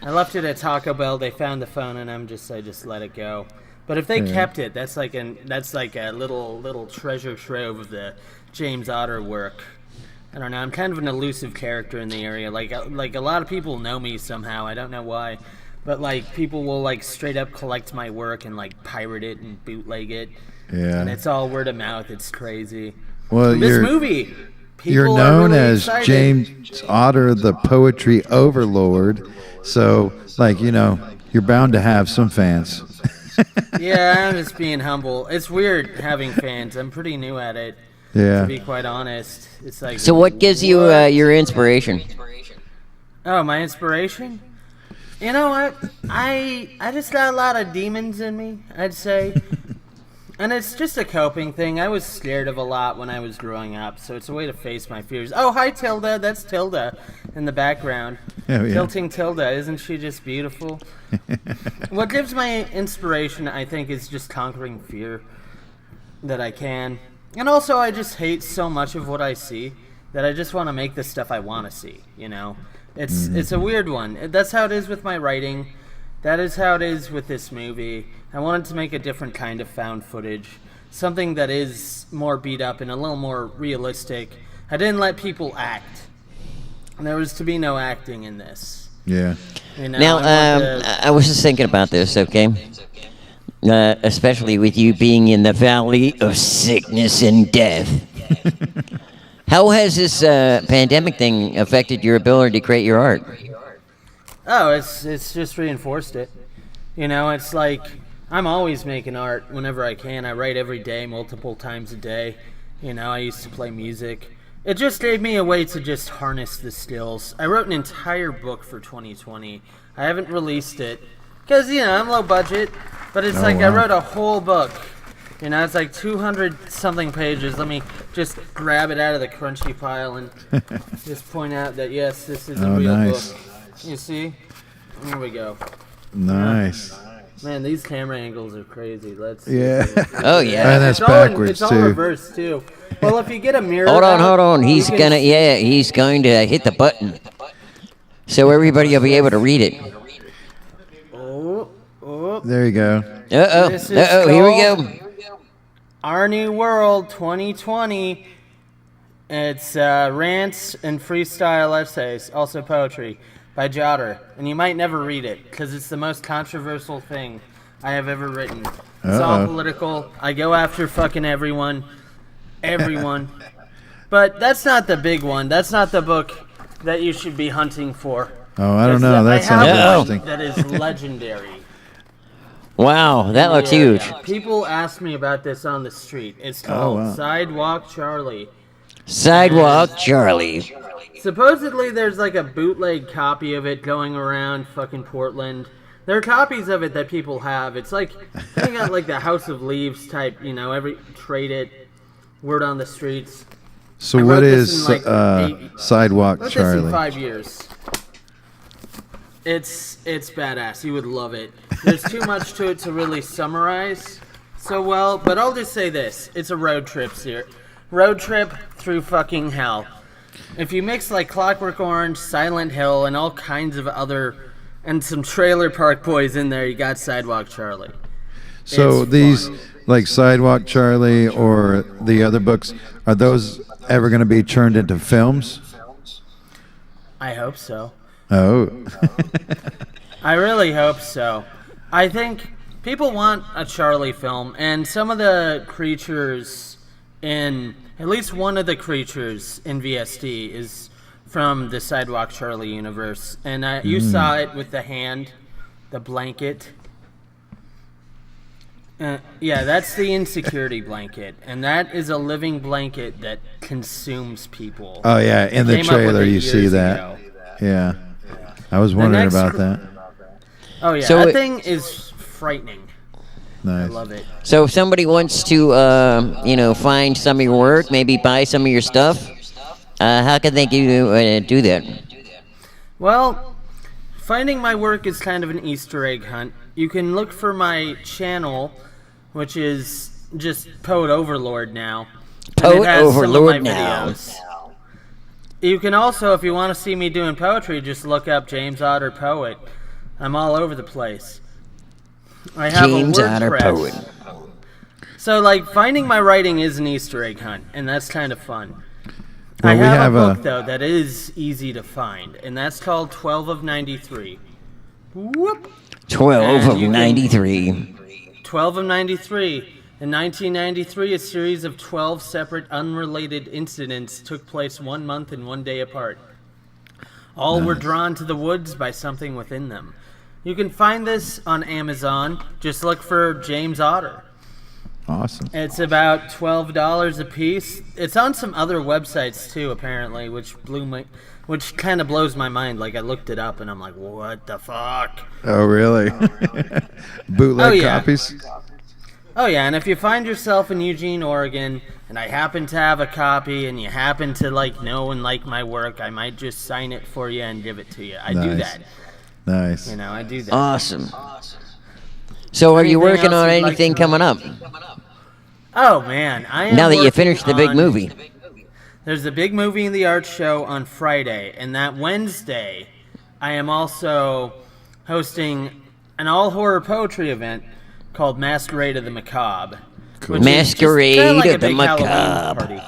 Speaker 11: I left it at Taco Bell. They found the phone, and I just let it go. But if they kept it, that's like a little treasure trove of the J.Otter work. I don't know. I'm kind of an elusive character in the area. Like a lot of people know me somehow. I don't know why, but like people will like straight up collect my work and like pirate it and bootleg it.
Speaker 6: Yeah.
Speaker 11: And it's all word of mouth. It's crazy.
Speaker 6: Well,
Speaker 11: this movie,
Speaker 6: you're
Speaker 11: people
Speaker 6: known
Speaker 11: are really
Speaker 6: as
Speaker 11: excited.
Speaker 6: J.Otter, the poetry overlord. So, like, you know, you're bound to have some fans.
Speaker 11: Yeah, I'm just being humble. It's weird having fans. I'm pretty new at it.
Speaker 6: Yeah.
Speaker 11: To be quite honest, it's like.
Speaker 1: So what gives you your inspiration?
Speaker 11: Oh, my inspiration? You know what? I just got a lot of demons in me, I'd say. And it's just a coping thing. I was scared of a lot when I was growing up, so it's a way to face my fears. Oh, hi, Tilda. That's Tilda in the background.
Speaker 6: Oh, yeah.
Speaker 11: Tilting Tilda. Isn't she just beautiful? What gives my inspiration, I think, is just conquering fear that I can. And also, I just hate so much of what I see that I just want to make the stuff I want to see, you know? It's a weird one. That's how it is with my writing. That is how it is with this movie. I wanted to make a different kind of found footage. Something that is more beat up and a little more realistic. I didn't let people act. There was to be no acting in this.
Speaker 6: Yeah.
Speaker 11: You know,
Speaker 1: Now, I was just thinking about this, okay? Especially with you being in the valley of sickness and death. How has this pandemic thing affected your ability to create your art?
Speaker 11: Oh, it's just reinforced it. You know, it's like I'm always making art whenever I can. I write every day, multiple times a day. You know, I used to play music. It just gave me a way to just harness the skills. I wrote an entire book for 2020. I haven't released it because, you know, I'm low budget, but it's I wrote a whole book. You know, it's like 200-something pages. Let me just grab it out of the crunchy pile and just point out that, yes, this is a real book. You see? Here we go.
Speaker 6: Nice.
Speaker 11: Man, these camera angles are crazy. Let's
Speaker 6: Yeah.
Speaker 1: Oh, yeah.
Speaker 6: And that's backwards,
Speaker 11: it's all
Speaker 6: too.
Speaker 11: reversed, too. Well, if you get a mirror...
Speaker 1: Hold on. He's going to hit the button. So everybody will be able to read it.
Speaker 11: Oh.
Speaker 6: There you go.
Speaker 1: Here we go.
Speaker 11: Our New World 2020. It's rants and freestyle essays, also poetry, by J.Otter. And you might never read it, because it's the most controversial thing I have ever written. It's all political. I go after fucking everyone. But that's not the big one. That's not the book that you should be hunting for.
Speaker 6: Oh, I don't know. That sounds interesting.
Speaker 11: That is legendary.
Speaker 1: Wow, that looks huge.
Speaker 11: People ask me about this on the street. It's called Sidewalk Charlie.
Speaker 1: Sidewalk Charlie.
Speaker 11: Supposedly there's like a bootleg copy of it going around fucking Portland. There are copies of it that people have. It's like, they got like the House of Leaves type, you know, trade it, word on the streets.
Speaker 6: So what is Sidewalk
Speaker 11: This
Speaker 6: Charlie?
Speaker 11: in 5 years. It's badass. You would love it. There's too much to it to really summarize so well, but I'll just say this. It's a road trip here. Road trip through fucking hell. If you mix like Clockwork Orange, Silent Hill, and all kinds of other, and some Trailer Park Boys in there, you got Sidewalk Charlie.
Speaker 6: So
Speaker 11: It's
Speaker 6: these,
Speaker 11: fun.
Speaker 6: like Sidewalk Charlie or the other books, are those ever going to be turned into films?
Speaker 11: I hope so.
Speaker 6: Oh.
Speaker 11: I really hope so. I think people want a Charlie film, and some of the creatures in, at least one of the creatures in VSD is from the Sidewalk Charlie universe. And you saw it with the hand, the blanket. Yeah, that's the insecurity blanket, and that is a living blanket that consumes people.
Speaker 6: Oh, yeah, in the trailer you see that.
Speaker 11: Ago.
Speaker 6: Yeah. I was wondering about that.
Speaker 11: Oh, yeah,
Speaker 1: So
Speaker 11: that thing is frightening.
Speaker 6: Nice.
Speaker 11: I love it.
Speaker 1: So if somebody wants to, find some of your work, maybe buy some of your stuff, how can they do that?
Speaker 11: Well, finding my work is kind of an Easter egg hunt. You can look for my channel, which is just Poet Overlord now.
Speaker 1: Poet Overlord now.
Speaker 11: You can also, if you want to see me doing poetry, just look up J.Otter Poet. I'm all over the place. I have
Speaker 1: J.Otter
Speaker 11: a
Speaker 1: Poet.
Speaker 11: WordPress. So, like, finding my writing is an Easter egg hunt, and that's kind of fun.
Speaker 6: Well,
Speaker 11: I
Speaker 6: we
Speaker 11: have
Speaker 6: have
Speaker 11: a book, though, that is easy to find, and that's called 12 of 93. Whoop!
Speaker 1: 12 of 93.
Speaker 11: 12 of 93. In 1993, a series of 12 separate unrelated incidents took place 1 month and 1 day apart. All were drawn to the woods by something within them. You can find this on Amazon. Just look for J.Otter.
Speaker 6: Awesome.
Speaker 11: It's about $12 a piece. It's on some other websites too, apparently, which kind of blows my mind. Like, I looked it up and I'm like, what the fuck?
Speaker 6: Oh, really? Bootleg copies?
Speaker 11: Oh, yeah, and if you find yourself in Eugene, Oregon, and I happen to have a copy, and you happen to, know and like my work, I might just sign it for you and give it to you. I do that.
Speaker 6: Nice.
Speaker 11: I do that.
Speaker 1: Awesome. So are you working on anything coming up?
Speaker 11: Oh, man. I am
Speaker 1: now that you finished the big movie.
Speaker 11: There's a big movie in the art show on Friday, and that Wednesday, I am also hosting an all-horror poetry event called Masquerade of the Macabre.
Speaker 1: Cool. Masquerade of the Macabre.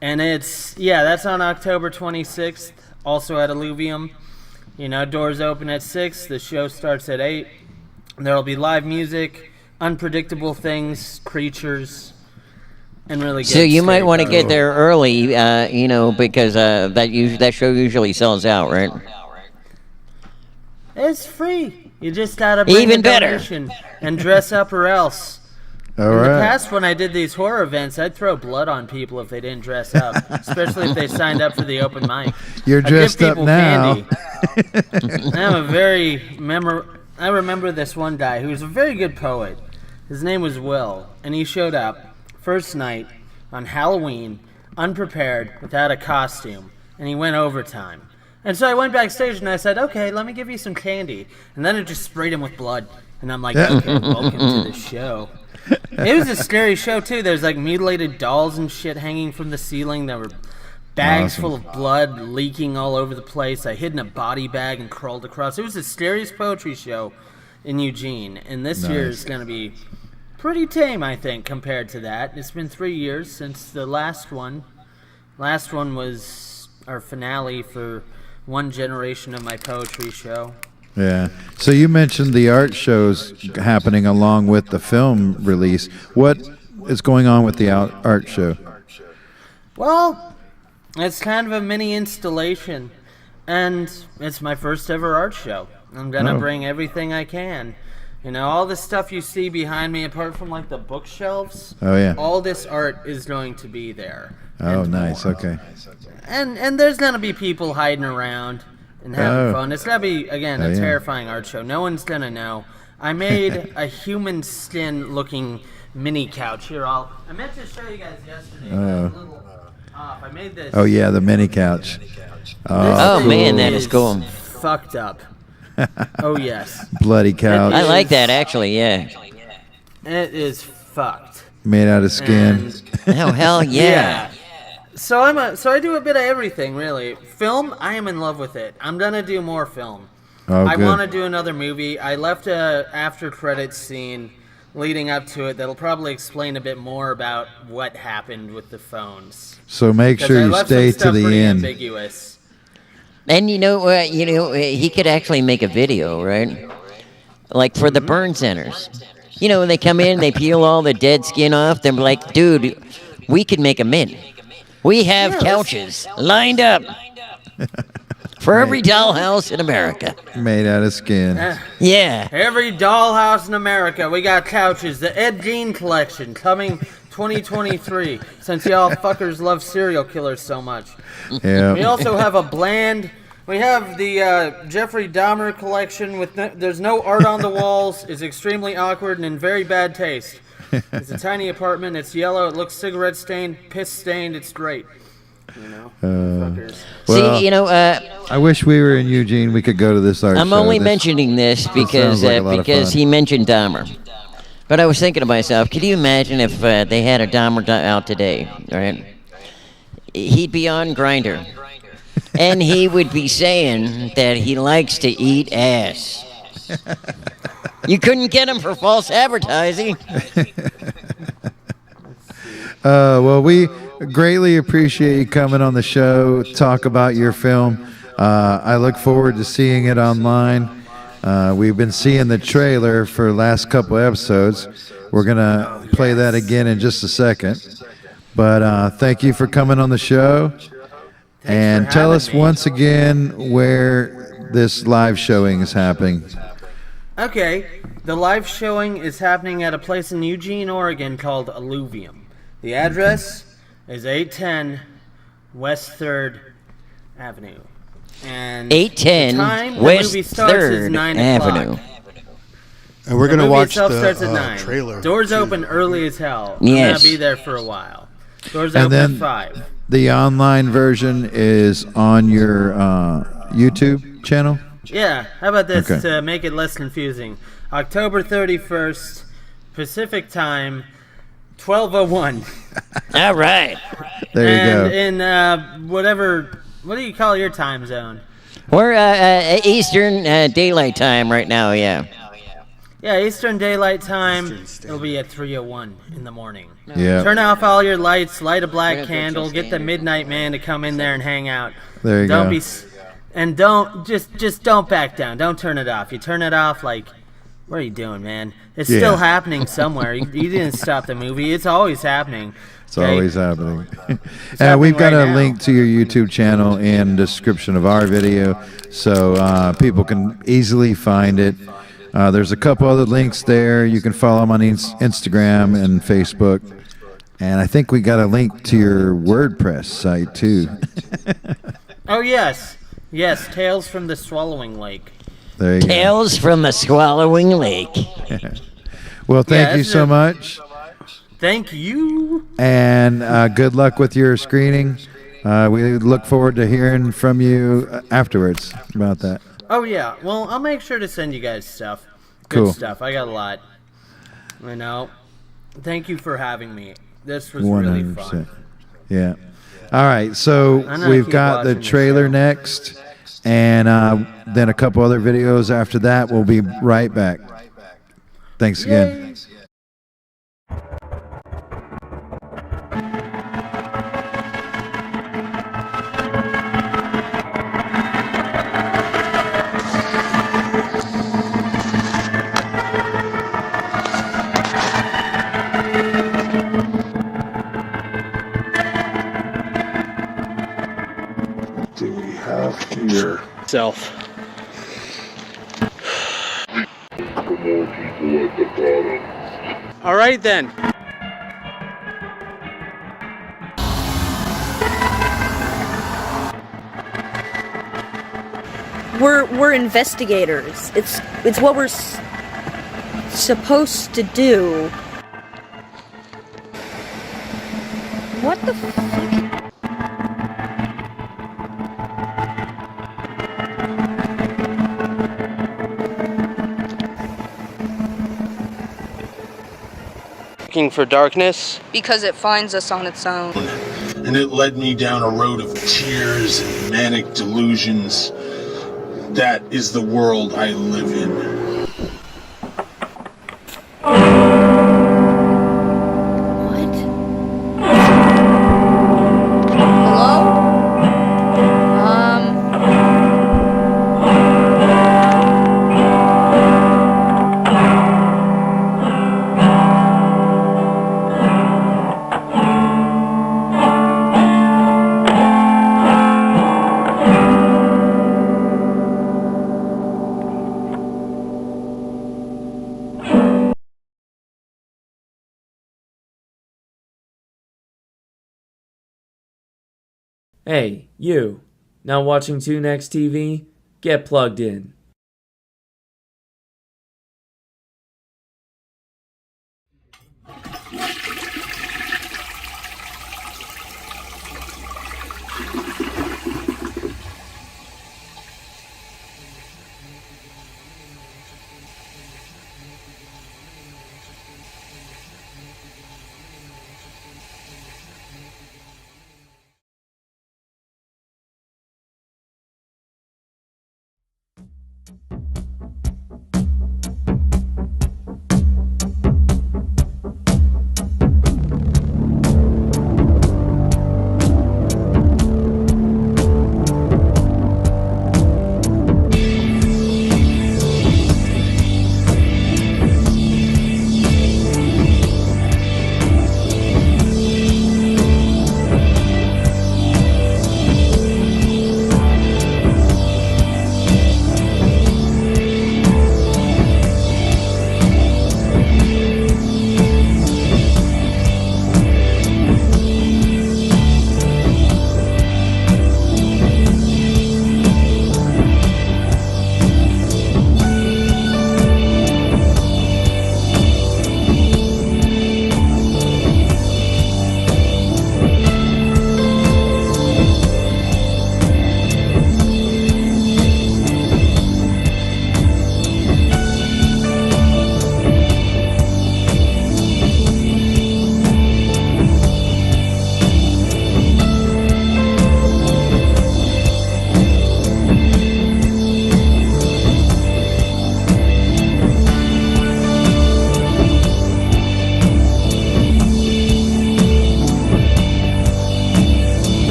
Speaker 11: And that's on October 26th, also at Alluvium. Doors open at 6, the show starts at 8. There'll be live music, unpredictable things, creatures, and really good.
Speaker 1: So you might want to get there early, because that show usually sells out, right?
Speaker 11: It's free. You just gotta bring
Speaker 1: Even
Speaker 11: a
Speaker 1: better
Speaker 11: donation and dress up or else. In the past, when I did these horror events, I'd throw blood on people if they didn't dress up, especially if they signed up for the open mic.
Speaker 6: You're dressed up now.
Speaker 11: I remember this one guy who was a very good poet. His name was Will, and he showed up first night on Halloween, unprepared, without a costume, and he went overtime. And so I went backstage and I said, okay, let me give you some candy. And then it just sprayed him with blood. And I'm like, okay, welcome to the show. It was a scary show, too. There's mutilated dolls and shit hanging from the ceiling. There were bags full of blood leaking all over the place. I hid in a body bag and crawled across. It was the scariest poetry show in Eugene. And this year is going to be pretty tame, I think, compared to that. It's been 3 years since the last one. Last one was our finale for one generation of my poetry show.
Speaker 6: Yeah. So you mentioned the art shows happening along with the film release. What is going on with the art show?
Speaker 11: Well, it's kind of a mini installation, and it's my first ever art show. I'm going to bring everything I can. All the stuff you see behind me, apart from the bookshelves, all this art is going to be there.
Speaker 6: Oh, nice. Okay.
Speaker 11: And there's going to be people hiding around and having fun. It's going to be, again, a terrifying art show. No one's going to know. I made a human skin-looking mini couch. Here, I meant to show you guys yesterday. A little off. I made this.
Speaker 6: Oh, yeah, the mini couch.
Speaker 1: Oh, man, that is cool.
Speaker 11: Fucked up. Oh, yes.
Speaker 6: Bloody couch.
Speaker 1: I like that, actually, yeah.
Speaker 11: It is fucked.
Speaker 6: Made out of skin.
Speaker 1: Oh, hell yeah.
Speaker 11: So I do a bit of everything, really. Film, I am in love with it. I'm gonna do more film. I want to do another movie. I left a after credits scene leading up to it that'll probably explain a bit more about what happened with the phones.
Speaker 6: So make sure you stay to the end.
Speaker 11: Ambiguous.
Speaker 1: And he could actually make a video, right? Like for the burn centers. When they come in, they peel all the dead skin off. They're like, dude, we could make them in. We have couches lined up for every dollhouse in America.
Speaker 6: Made out of skin.
Speaker 1: Yeah.
Speaker 11: Every dollhouse in America, we got couches. The Ed Gein collection coming 2023, since y'all fuckers love serial killers so much.
Speaker 6: Yeah.
Speaker 11: We also have we have the Jeffrey Dahmer collection with there's no art on the walls. It's extremely awkward and in very bad taste. It's a tiny apartment. It's yellow. It looks cigarette stained, piss stained. It's great.
Speaker 6: Well,
Speaker 1: See,
Speaker 6: I wish we were in Eugene. We could go to this art show.
Speaker 1: I'm only mentioning this because he mentioned Dahmer. But I was thinking to myself, could you imagine if they had a Dahmer out today, right? He'd be on Grindr. And he would be saying that he likes to eat ass. You couldn't get him for false advertising.
Speaker 6: Well, we greatly appreciate you coming on the show, talk about your film. I look forward to seeing it online. We've been seeing the trailer for the last couple episodes. We're going to play that again in just a second. But thank you for coming on the show. And tell us once again where this live showing is happening.
Speaker 11: Okay, the live showing is happening at a place in Eugene, Oregon called Alluvium. The address is 810 West 3rd Avenue. And
Speaker 1: 810
Speaker 11: the time
Speaker 1: West
Speaker 11: the movie starts
Speaker 1: 3rd
Speaker 11: is 9
Speaker 1: Avenue.
Speaker 11: o'clock.
Speaker 8: And we're going to watch
Speaker 11: itself starts at
Speaker 8: the
Speaker 11: 9.
Speaker 8: trailer.
Speaker 11: Doors open early as hell.
Speaker 1: Yes.
Speaker 11: I'm going to be there for a while. Doors
Speaker 6: And
Speaker 11: open
Speaker 6: then
Speaker 11: at 5.
Speaker 6: the online version is on your YouTube channel?
Speaker 11: Yeah, how about this
Speaker 6: Okay.
Speaker 11: to make it less confusing? October 31st, Pacific time, 12:01.
Speaker 1: All right.
Speaker 6: There you go.
Speaker 11: And in whatever, what do you call your time zone?
Speaker 1: We're Eastern Daylight Time right now, yeah.
Speaker 11: Yeah, Eastern Daylight Time. It'll be at 3:01 in the morning.
Speaker 6: Yeah.
Speaker 11: Turn off all your lights, light a black
Speaker 1: We're gonna
Speaker 11: candle,
Speaker 1: Central
Speaker 11: get the
Speaker 1: Standard.
Speaker 11: Midnight Man to come in there and hang out.
Speaker 6: There you
Speaker 11: don't
Speaker 6: go.
Speaker 11: Be, and don't just don't back down. Don't turn it off. You turn it off like, what are you doing, man? It's
Speaker 6: Yeah.
Speaker 11: still happening somewhere. You didn't stop the movie. It's always happening.
Speaker 6: It's
Speaker 11: okay?
Speaker 6: always happening.
Speaker 11: happening
Speaker 6: We've got
Speaker 11: right
Speaker 6: a
Speaker 11: now.
Speaker 6: link to your YouTube channel in the description of our video, so people can easily find it. There's a couple other links there. You can follow them on Instagram and Facebook. And I think we got a link to your WordPress site, too.
Speaker 11: Oh, yes. Yes, Tales from the Swallowing Lake.
Speaker 6: There you go.
Speaker 1: Tales from the Swallowing Lake.
Speaker 6: Well, thank you
Speaker 11: that's
Speaker 6: so
Speaker 11: it.
Speaker 6: much.
Speaker 11: Thank you.
Speaker 6: And good luck with your screening. We look forward to hearing from you afterwards about that.
Speaker 11: Oh, yeah. Well, I'll make sure to send you guys stuff. Good
Speaker 6: Cool.
Speaker 11: stuff. I got a lot. You know, thank you for having me. This was really fun.
Speaker 6: Yeah. All right. So
Speaker 11: I'm gonna
Speaker 6: we've
Speaker 11: keep
Speaker 6: got the
Speaker 11: watching the
Speaker 6: trailer
Speaker 11: show.
Speaker 6: next, and then a couple other videos after that. We'll be right back. Thanks again.
Speaker 2: Do we have here?
Speaker 11: Self.
Speaker 2: Couple more people at the bottom.
Speaker 11: All right, then.
Speaker 12: We're investigators. It's what we're supposed to do. What the fuck?
Speaker 11: Looking for darkness.
Speaker 12: Because it finds us on its own.
Speaker 13: And it led me down a road of tears and manic delusions. That is the world I live in.
Speaker 14: Hey, you. Now watching TOON TV? Get plugged in.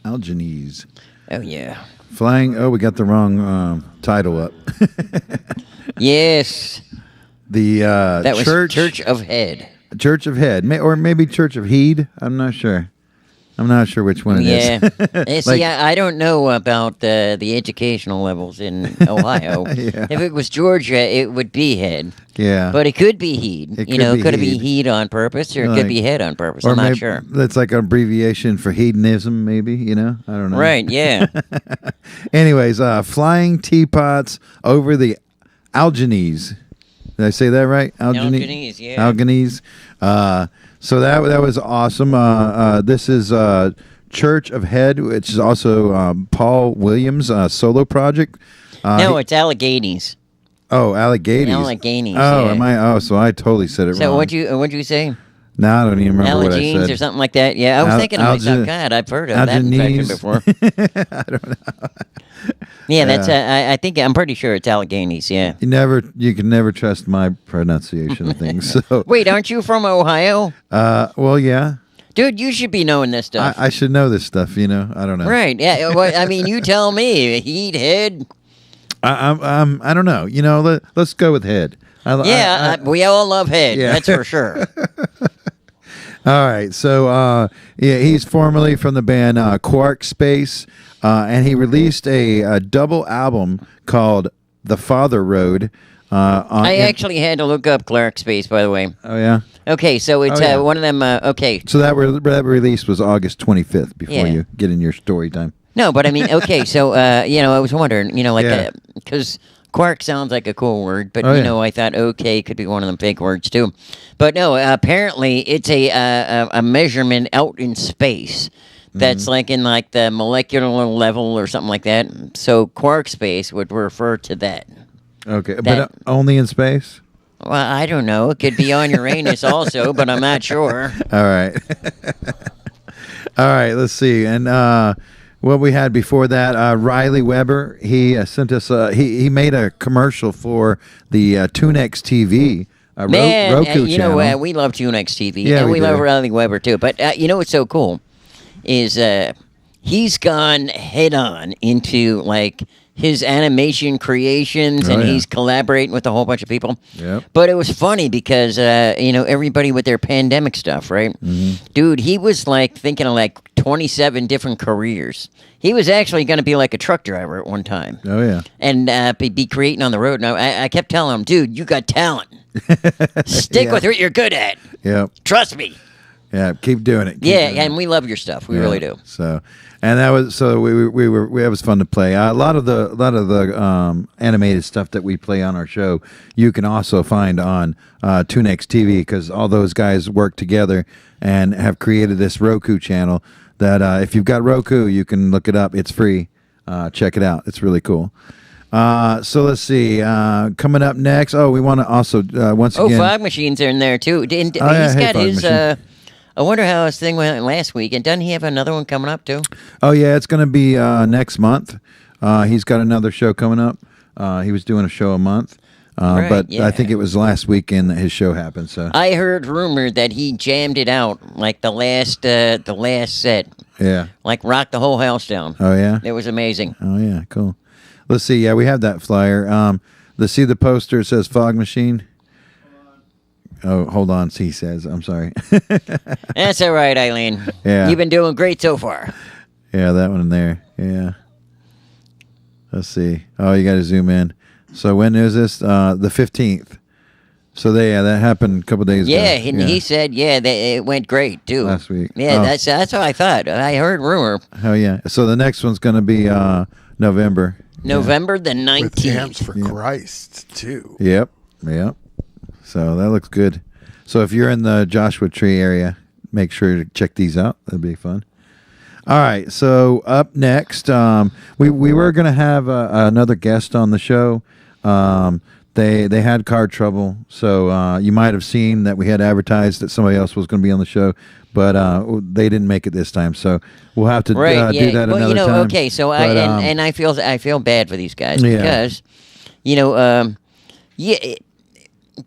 Speaker 6: Alleghenies.
Speaker 1: Oh, yeah.
Speaker 6: Flying. Oh, we got the wrong title up.
Speaker 1: Yes.
Speaker 6: The
Speaker 1: that was
Speaker 6: Church
Speaker 1: of Head.
Speaker 6: Church of Head, or maybe Church of Heed. I'm not sure. I'm not sure which one it is.
Speaker 1: See, I don't know about the educational levels in Ohio.
Speaker 6: Yeah.
Speaker 1: If it was Georgia, it would be Head.
Speaker 6: Yeah.
Speaker 1: But it could be Heed.
Speaker 6: It
Speaker 1: you
Speaker 6: could
Speaker 1: know,
Speaker 6: be
Speaker 1: could it be
Speaker 6: Heed.
Speaker 1: Heed on purpose, or it
Speaker 6: Like-
Speaker 1: could be Head on purpose?
Speaker 6: Or
Speaker 1: I'm not
Speaker 6: maybe,
Speaker 1: sure.
Speaker 6: That's like an abbreviation for hedonism, maybe. You know, I don't know.
Speaker 1: Right, yeah.
Speaker 6: Anyways, flying teapots over the Alleghenies. Did I say that right?
Speaker 1: Alleghenies, yeah.
Speaker 6: Alleghenies. So that was awesome. This is Church of Head, which is also Paul Williams' solo project.
Speaker 1: No, it's Alleghenies.
Speaker 6: Oh, Alleghenies.
Speaker 1: Alleghenies,
Speaker 6: Oh,
Speaker 1: yeah.
Speaker 6: am I? Oh, so I totally said it
Speaker 1: So
Speaker 6: wrong.
Speaker 1: what'd you say?
Speaker 6: No, I don't even remember what I
Speaker 1: Alleghenies
Speaker 6: said.
Speaker 1: or something like that? Yeah, I was thinking to myself, God, I've heard of that infection before.
Speaker 6: I don't know.
Speaker 1: Yeah, that's. I think I'm pretty sure it's Alleghenies. Yeah.
Speaker 6: You can never trust my pronunciation of things. So
Speaker 1: Wait, aren't you from Ohio?
Speaker 6: well, yeah.
Speaker 1: Dude, you should be knowing this stuff.
Speaker 6: I should know this stuff. You know, I don't know.
Speaker 1: Right? Yeah. Well, I mean, you tell me. Heat Head.
Speaker 6: I don't know. You know, let's go with Head.
Speaker 1: We all love Head.
Speaker 6: Yeah.
Speaker 1: That's for sure.
Speaker 6: All right, so he's formerly from the band Quark Space, and he released a double album called The Father Road.
Speaker 1: I actually had to look up Clark Space, by the way.
Speaker 6: Oh yeah.
Speaker 1: Okay, so it's one of them. Okay.
Speaker 6: So that release was August 25th. Before
Speaker 1: Yeah.
Speaker 6: you get in your story time.
Speaker 1: No, but I mean, okay, so I was wondering, like, because quark sounds like a cool word, but I thought okay could be one of them fake words too. But no, apparently it's a measurement out in space that's like in like the molecular level or something like that. So quark space would refer to that.
Speaker 6: Okay, but only in space.
Speaker 1: Well, I don't know. It could be on Uranus also, but I'm not sure.
Speaker 6: All right. All right, let's see. And what we had before that, Riley Weber, he sent us, he made a commercial for the TOON TV
Speaker 1: Man,
Speaker 6: Roku channel.
Speaker 1: We love TuneX TV,
Speaker 6: Yeah,
Speaker 1: and
Speaker 6: we
Speaker 1: we love
Speaker 6: do.
Speaker 1: Riley Weber too. But you know what's so cool is he's gone head on into like his animation creations, and he's collaborating with a whole bunch of people.
Speaker 6: Yep.
Speaker 1: But it was funny because everybody with their pandemic stuff, right? Dude, he was like thinking of like 27 different careers. He was actually going to be like a truck driver at one time.
Speaker 6: Oh yeah.
Speaker 1: And be creating on the road. And I kept telling him, dude, you got talent. Stick with what you're good at.
Speaker 6: Yep.
Speaker 1: Trust me.
Speaker 6: Yeah, keep doing it.
Speaker 1: And we love your stuff. We really do.
Speaker 6: So, and that was it was fun to play. A lot of the animated stuff that we play on our show, you can also find on ToonX TV, because all those guys work together and have created this Roku channel. That if you've got Roku, you can look it up. It's free. Check it out. It's really cool. So let's see. Coming up next. Oh, we want to also once again.
Speaker 1: Fog Machines are in there too. He's
Speaker 6: Hey,
Speaker 1: got
Speaker 6: Fog
Speaker 1: his.
Speaker 6: Machine.
Speaker 1: I wonder how his thing went last week. And doesn't he have another one coming up too?
Speaker 6: Oh yeah, it's going to be next month. He's got another show coming up. He was doing a show a month, but I think it was last weekend that his show happened. So
Speaker 1: I heard rumor that he jammed it out like the last set.
Speaker 6: Yeah.
Speaker 1: Like rocked the whole house down.
Speaker 6: Oh yeah.
Speaker 1: It was amazing.
Speaker 6: Oh yeah, cool. Let's see. Yeah, we have that flyer. Let's see the poster. It says Fog Machine. Oh, hold on. He says, I'm sorry.
Speaker 1: That's all right, Iylene.
Speaker 6: Yeah.
Speaker 1: You've been doing great so far.
Speaker 6: Yeah, that one in there. Yeah. Let's see. Oh, you got to zoom in. So when is this? The 15th. So that happened a couple days ago.
Speaker 1: Yeah, and he said, it went great too.
Speaker 6: Last week.
Speaker 1: Yeah,
Speaker 6: Oh.
Speaker 1: that's what I thought. I heard rumor.
Speaker 6: Oh yeah. So the next one's going to be November.
Speaker 1: November the 19th.
Speaker 8: With Dance for Christ, too.
Speaker 6: Yep. So that looks good. So if you're in the Joshua Tree area, make sure to check these out. That'd be fun. All right. So up next, we were going to have another guest on the show. They had car trouble, so you might have seen that we had advertised that somebody else was going to be on the show, but they didn't make it this time. So we'll have to do that another time.
Speaker 1: Okay. So I feel bad for these guys because,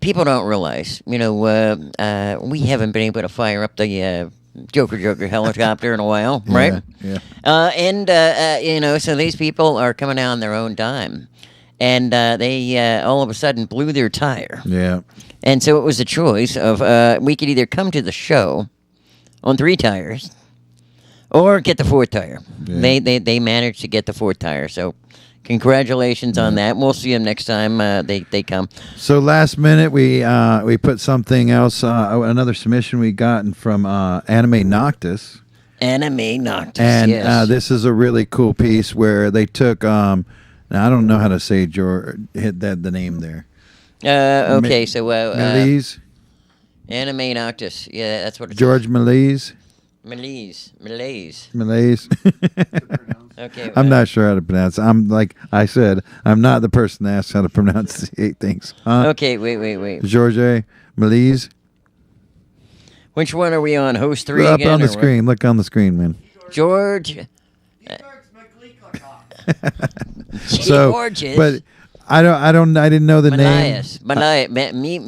Speaker 1: people don't realize, we haven't been able to fire up the Joker helicopter in a while, right?
Speaker 6: Yeah.
Speaker 1: So these people are coming out on their own dime. And they all of a sudden blew their tire.
Speaker 6: Yeah.
Speaker 1: And so it was a choice of we could either come to the show on 3 tires or get the 4th tire.
Speaker 6: Yeah.
Speaker 1: They managed to get the 4th tire. So congratulations on that. We'll see them next time they come.
Speaker 6: So last minute we put something else, another submission we gotten from AnimaeNoctis.
Speaker 1: AnimaeNoctis,
Speaker 6: and
Speaker 1: yes.
Speaker 6: This is a really cool piece where they took now I don't know how to say the name there.
Speaker 1: Okay, so
Speaker 6: Melise.
Speaker 1: AnimaeNoctis. Yeah, that's what it's
Speaker 6: George Melise.
Speaker 1: Malaise. Okay.
Speaker 6: I'm not sure how to pronounce it. I'm like I said, I'm not the person to ask how to pronounce 8 things.
Speaker 1: Okay, wait.
Speaker 6: George Melise.
Speaker 1: Which one are we on? Host 3
Speaker 6: Up
Speaker 1: again?
Speaker 6: on the screen. Look on the screen, man.
Speaker 1: George.
Speaker 6: So,
Speaker 1: Gorgeous.
Speaker 6: but I didn't know the name.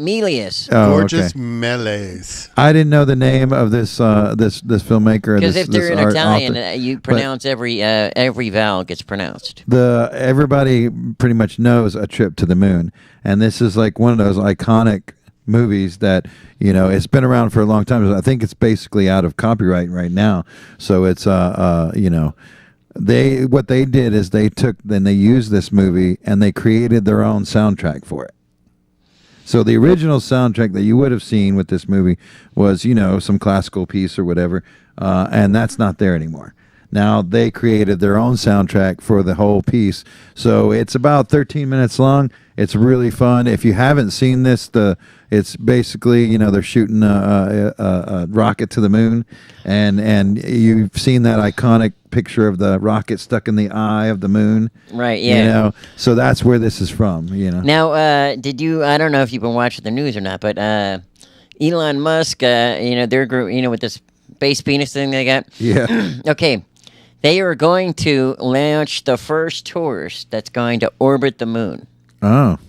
Speaker 1: Melius.
Speaker 6: Oh,
Speaker 8: Gorgeous
Speaker 6: okay.
Speaker 8: Melees.
Speaker 6: I didn't know the name of this filmmaker.
Speaker 1: Because if they're in Italian, you
Speaker 6: But
Speaker 1: pronounce every vowel gets pronounced.
Speaker 6: Everybody pretty much knows A Trip to the Moon, and this is like one of those iconic movies that it's been around for a long time. I think it's basically out of copyright right now, so it's what they did is they used this movie and they created their own soundtrack for it. So the original soundtrack that you would have seen with this movie was some classical piece or whatever, and that's not there anymore. Now they created their own soundtrack for the whole piece. So it's about 13 minutes long. It's really fun. If you haven't seen this, it's basically they're shooting a rocket to the moon, and you've seen that iconic picture of the rocket stuck in the eye of the moon,
Speaker 1: right? Yeah.
Speaker 6: So that's where this is from.
Speaker 1: Now, did you? I don't know if you've been watching the news or not, but Elon Musk, their group, with this space penis thing they got.
Speaker 6: Yeah.
Speaker 1: Okay. They are going to launch the first tourist that's going to orbit the moon.
Speaker 6: Oh,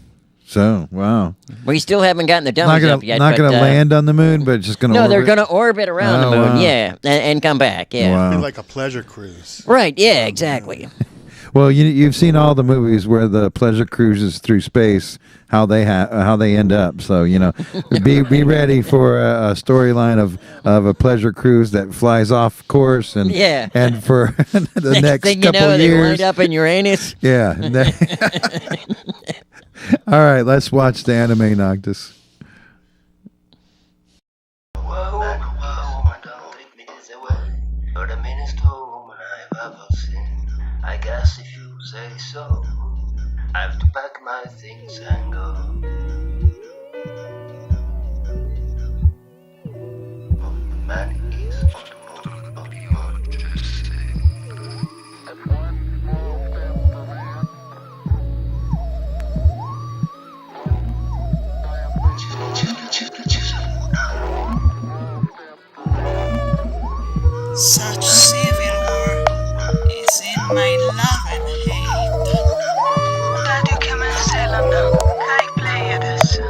Speaker 6: so wow.
Speaker 1: We still haven't gotten the dummies up yet.
Speaker 6: Not going to land on the moon, but just going to.
Speaker 1: No,
Speaker 6: orbit?
Speaker 1: they're going to orbit around the moon.
Speaker 6: Wow.
Speaker 1: Yeah, and come back. Yeah,
Speaker 6: wow.
Speaker 8: It'd be like a pleasure cruise.
Speaker 1: Right. Yeah. Exactly.
Speaker 6: Well, you've seen all the movies where the pleasure cruises through space, how they end up. So be ready for a storyline of a pleasure cruise that flies off course and for the next
Speaker 1: thing
Speaker 6: couple
Speaker 1: you know,
Speaker 6: years.
Speaker 1: they wind up in Uranus.
Speaker 6: Yeah. All right, let's watch the AnimaeNoctis.
Speaker 15: I guess if you say so, I have to pack my things and go. Manic is on the moon of your just That's one small step for man.
Speaker 9: Such civil war is in my love and hate.
Speaker 16: Där du kan man sällan kaj playa dessa.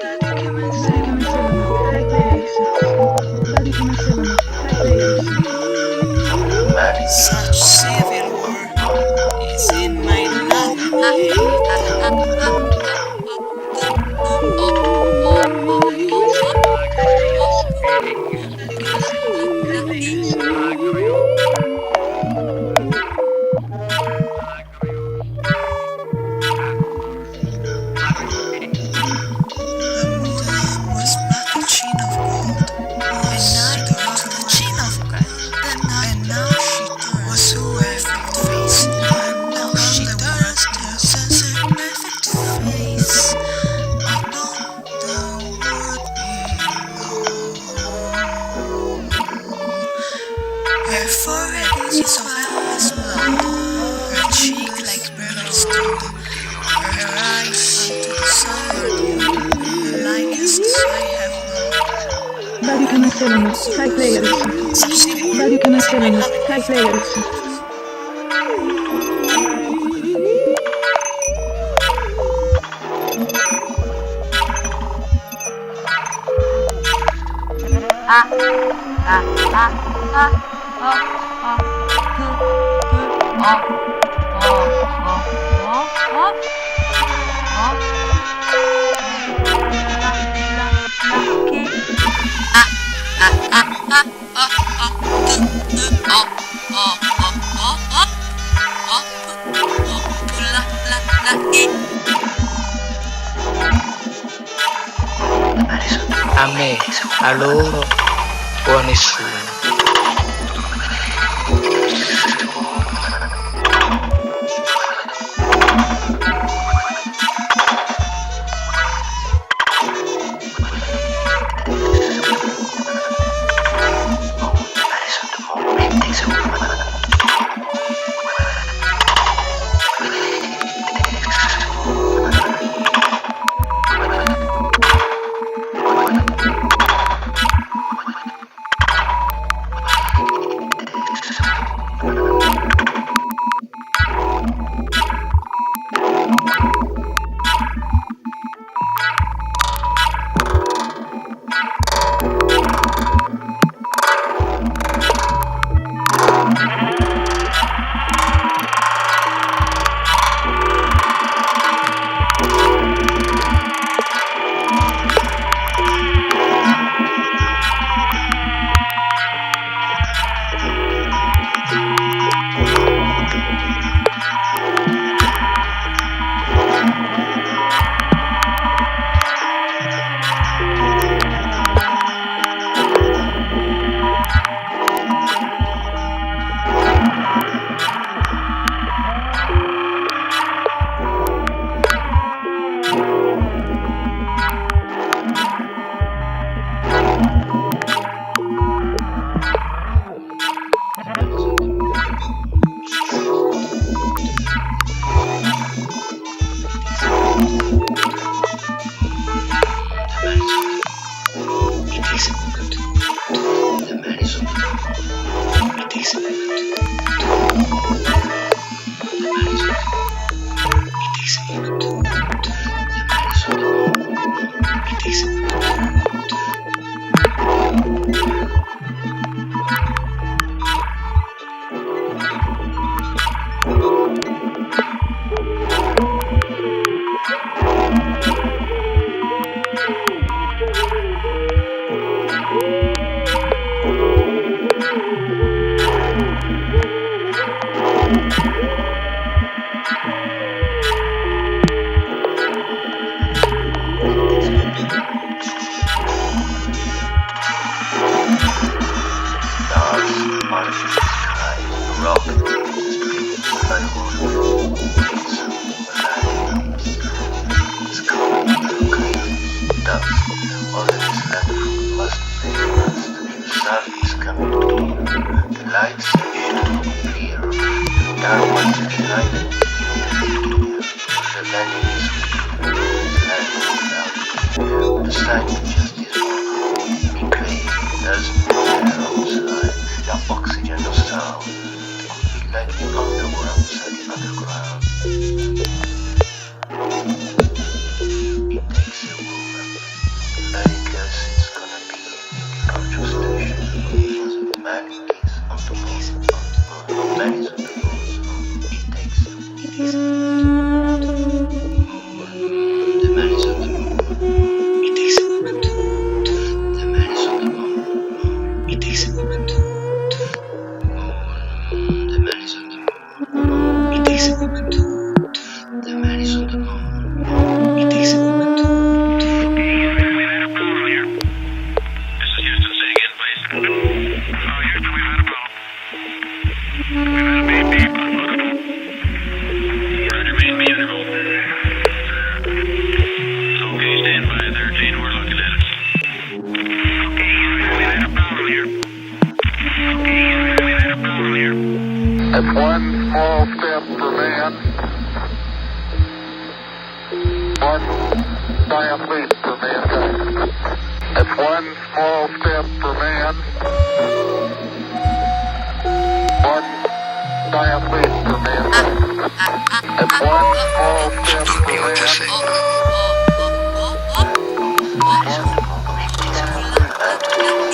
Speaker 16: Där du kan man sällan kaj playa dessa. Där du kan man sällan kaj playa dessa.
Speaker 9: Such civil war is in my love and hate.
Speaker 16: Där du kan man sällan kaj playa dessa. Där du kan man sällan kaj playa dessa.
Speaker 15: A me, a loro o a nessuno.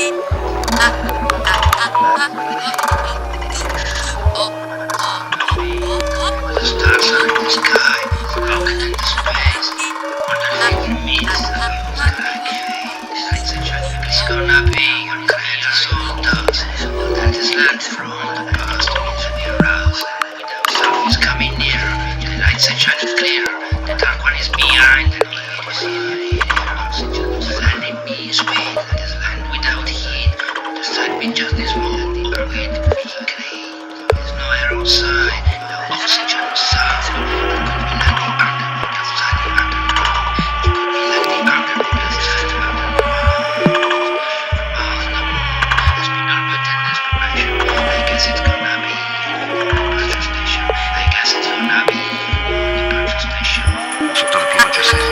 Speaker 15: The stars are in the sky, broken into space. What the heck means it's gonna be your creator soul does. All that is left from the past means we arouse. Something's coming near, the lights are shining clear. The dark one is behind, and we see the landing me is sweet, that is land without heat. The side be just this small, or wait, be clean. There's no air outside, no oxygen inside. It could be like the under, outside the underground. It could be like the under, outside the underground. There's been all but in desperation. I guess it's gonna be the petrol station. I guess it's gonna be the petrol station. Don't be what you say.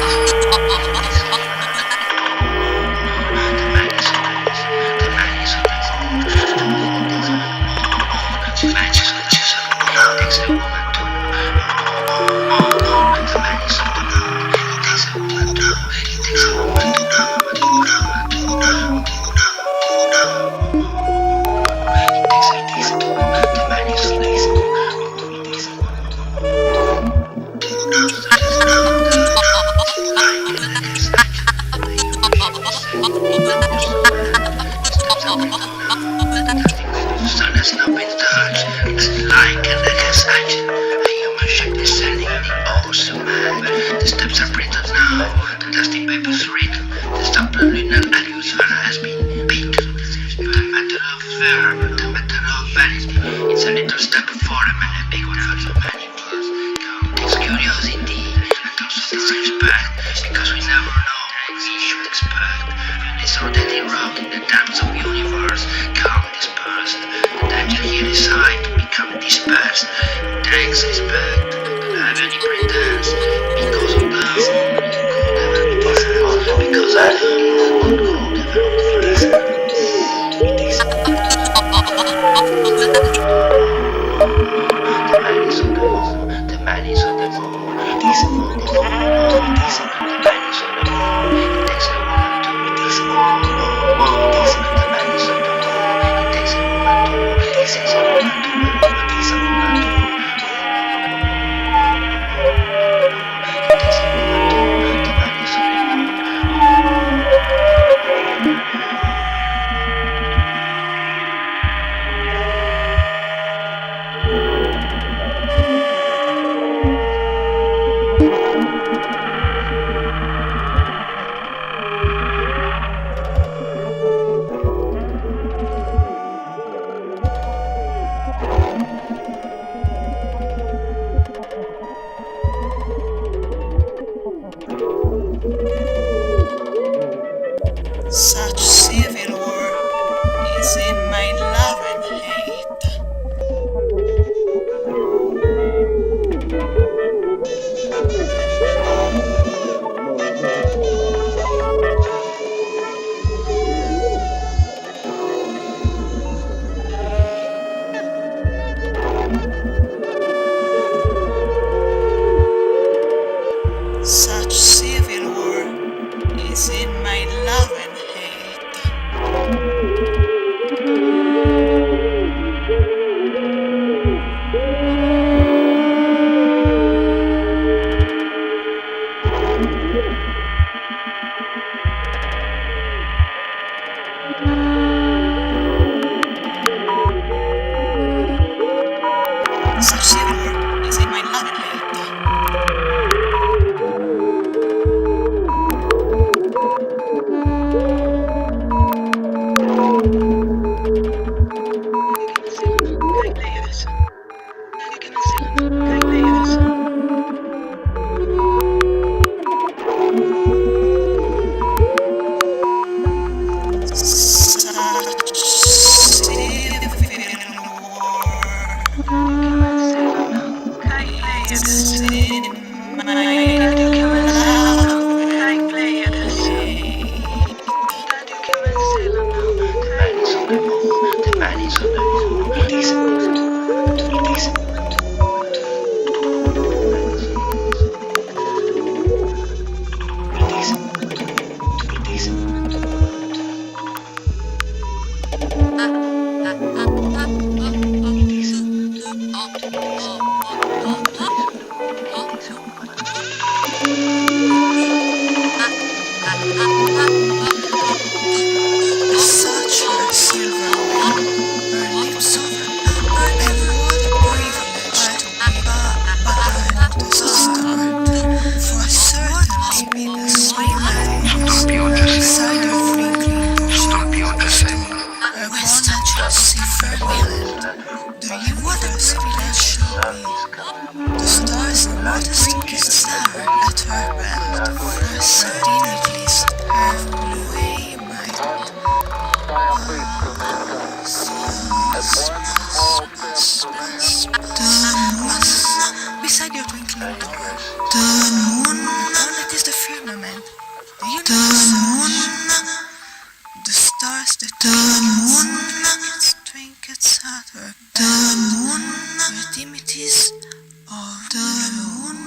Speaker 16: Such civil war is in my love and hate. Such civil war is in my love and such civil war is in my love and hate. The stars, the moon, its trinkets at work. The moon, where Timothy's all the moon.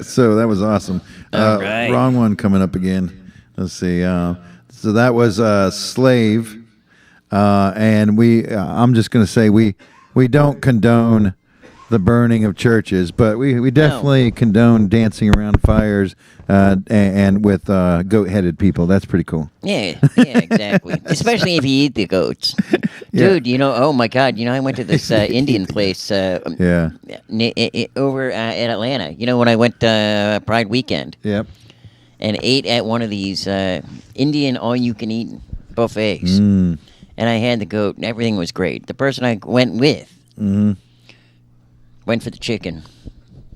Speaker 6: So that was awesome.
Speaker 1: All right.
Speaker 6: Wrong one coming up again. Let's see. So that was Slaev, and I'm just going to say we don't condone the burning of churches, but we definitely condone dancing around fires and with goat-headed people. That's pretty cool.
Speaker 1: Yeah, exactly. Especially if you eat the goats. Dude, oh my God, I went to this Indian place over at Atlanta. When I went Pride weekend.
Speaker 6: Yep.
Speaker 1: And ate at one of these Indian all-you-can-eat buffets.
Speaker 6: Mm.
Speaker 1: And I had the goat, and everything was great. The person I went with went for the chicken.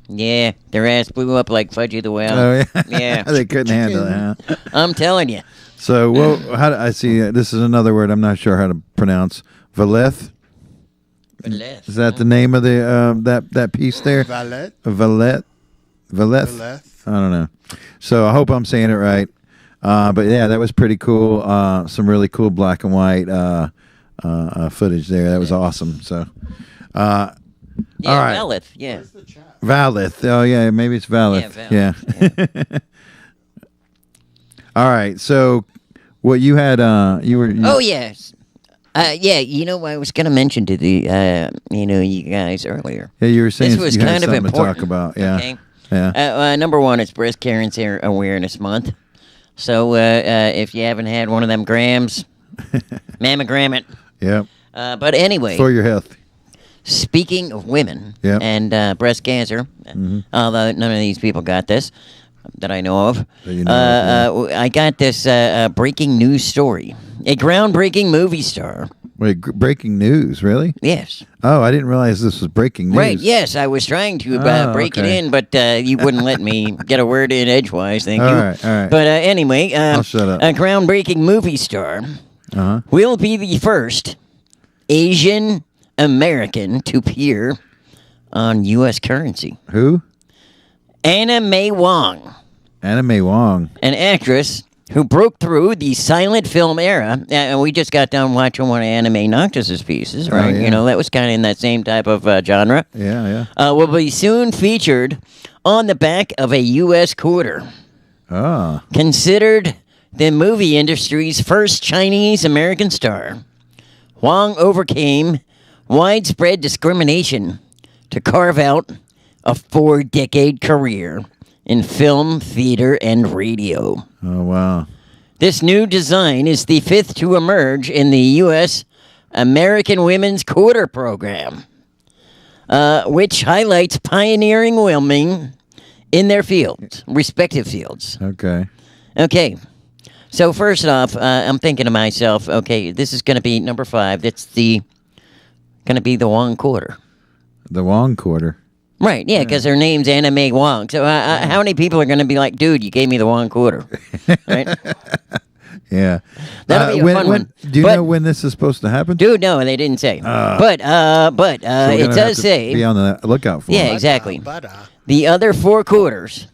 Speaker 1: Yeah, their ass blew up like Fudgy the Whale.
Speaker 6: Oh, yeah.
Speaker 1: Yeah.
Speaker 6: They couldn't handle that.
Speaker 1: I'm telling you.
Speaker 6: So, how do I see? This is another word I'm not sure how to pronounce. Valeth?
Speaker 1: Valeth.
Speaker 6: Is that the name of the that piece there?
Speaker 8: Valeth.
Speaker 6: Valeth.
Speaker 8: Valeth.
Speaker 6: I don't know. So I hope I'm saying it right. But yeah, that was pretty cool. Some really cool black and white footage there. That was awesome. So, all right.
Speaker 1: Valeth. Yeah.
Speaker 6: Valeth. Oh yeah, maybe it's Valeth.
Speaker 1: Yeah.
Speaker 6: All right. So, what you had? You were.
Speaker 1: Oh yes. Yeah, you know, I was going to mention to the, you guys earlier.
Speaker 6: Yeah, you were saying
Speaker 1: this was
Speaker 6: you had
Speaker 1: kind of
Speaker 6: something
Speaker 1: important.
Speaker 6: to talk about. Yeah.
Speaker 1: Okay.
Speaker 6: Yeah.
Speaker 1: Number one, it's Breast Cancer Awareness Month. So if you haven't had one of them grams, mammogram it.
Speaker 6: Yep.
Speaker 1: But anyway.
Speaker 6: For your health.
Speaker 1: Speaking of women
Speaker 6: Yep.
Speaker 1: and breast cancer, although none of these people got this that I know of, I got this breaking news story. A groundbreaking movie star.
Speaker 6: Wait, breaking news, really?
Speaker 1: Yes.
Speaker 6: Oh, I didn't realize this was breaking news.
Speaker 1: Right, yes, I was trying to break it in, but you wouldn't let me get a word in edgewise, thank you.
Speaker 6: All right.
Speaker 1: But anyway,
Speaker 6: I'll shut up.
Speaker 1: A groundbreaking movie star will be the first Asian American to appear on U.S. currency.
Speaker 6: Who?
Speaker 1: Anna May Wong.
Speaker 6: Anna May Wong.
Speaker 1: An actress who broke through the silent film era. And we just got done watching one of AnimaeNoctis' pieces, right?
Speaker 6: yeah.
Speaker 1: You know, that was kind of in that same type of genre.
Speaker 6: Yeah.
Speaker 1: Will be soon featured on the back of a U.S. quarter.
Speaker 6: Ah.
Speaker 1: Considered the movie industry's first Chinese-American star, Wong overcame widespread discrimination to carve out a 4-decade career in film, theater, and radio.
Speaker 6: Oh, wow.
Speaker 1: This new design is the 5th to emerge in the U.S. American Women's Quarter Program, which highlights pioneering women in their fields, respective fields.
Speaker 6: Okay.
Speaker 1: Okay. So first off, I'm thinking to myself, okay, this is going to be number 5. That's going to be the Wong Quarter.
Speaker 6: The Wong Quarter.
Speaker 1: Right, yeah, because her name's Anna May Wong. So how many people are going to be like, dude, you gave me the Wong Quarter? Right?
Speaker 6: Yeah.
Speaker 1: That'll be a fun one.
Speaker 6: Do you know when this is supposed to happen?
Speaker 1: Dude, no, they didn't say. But
Speaker 6: So we're
Speaker 1: it
Speaker 6: gonna have
Speaker 1: does
Speaker 6: to
Speaker 1: say.
Speaker 6: Be on the lookout for
Speaker 1: Yeah,
Speaker 6: it.
Speaker 1: exactly. The other 4 quarters,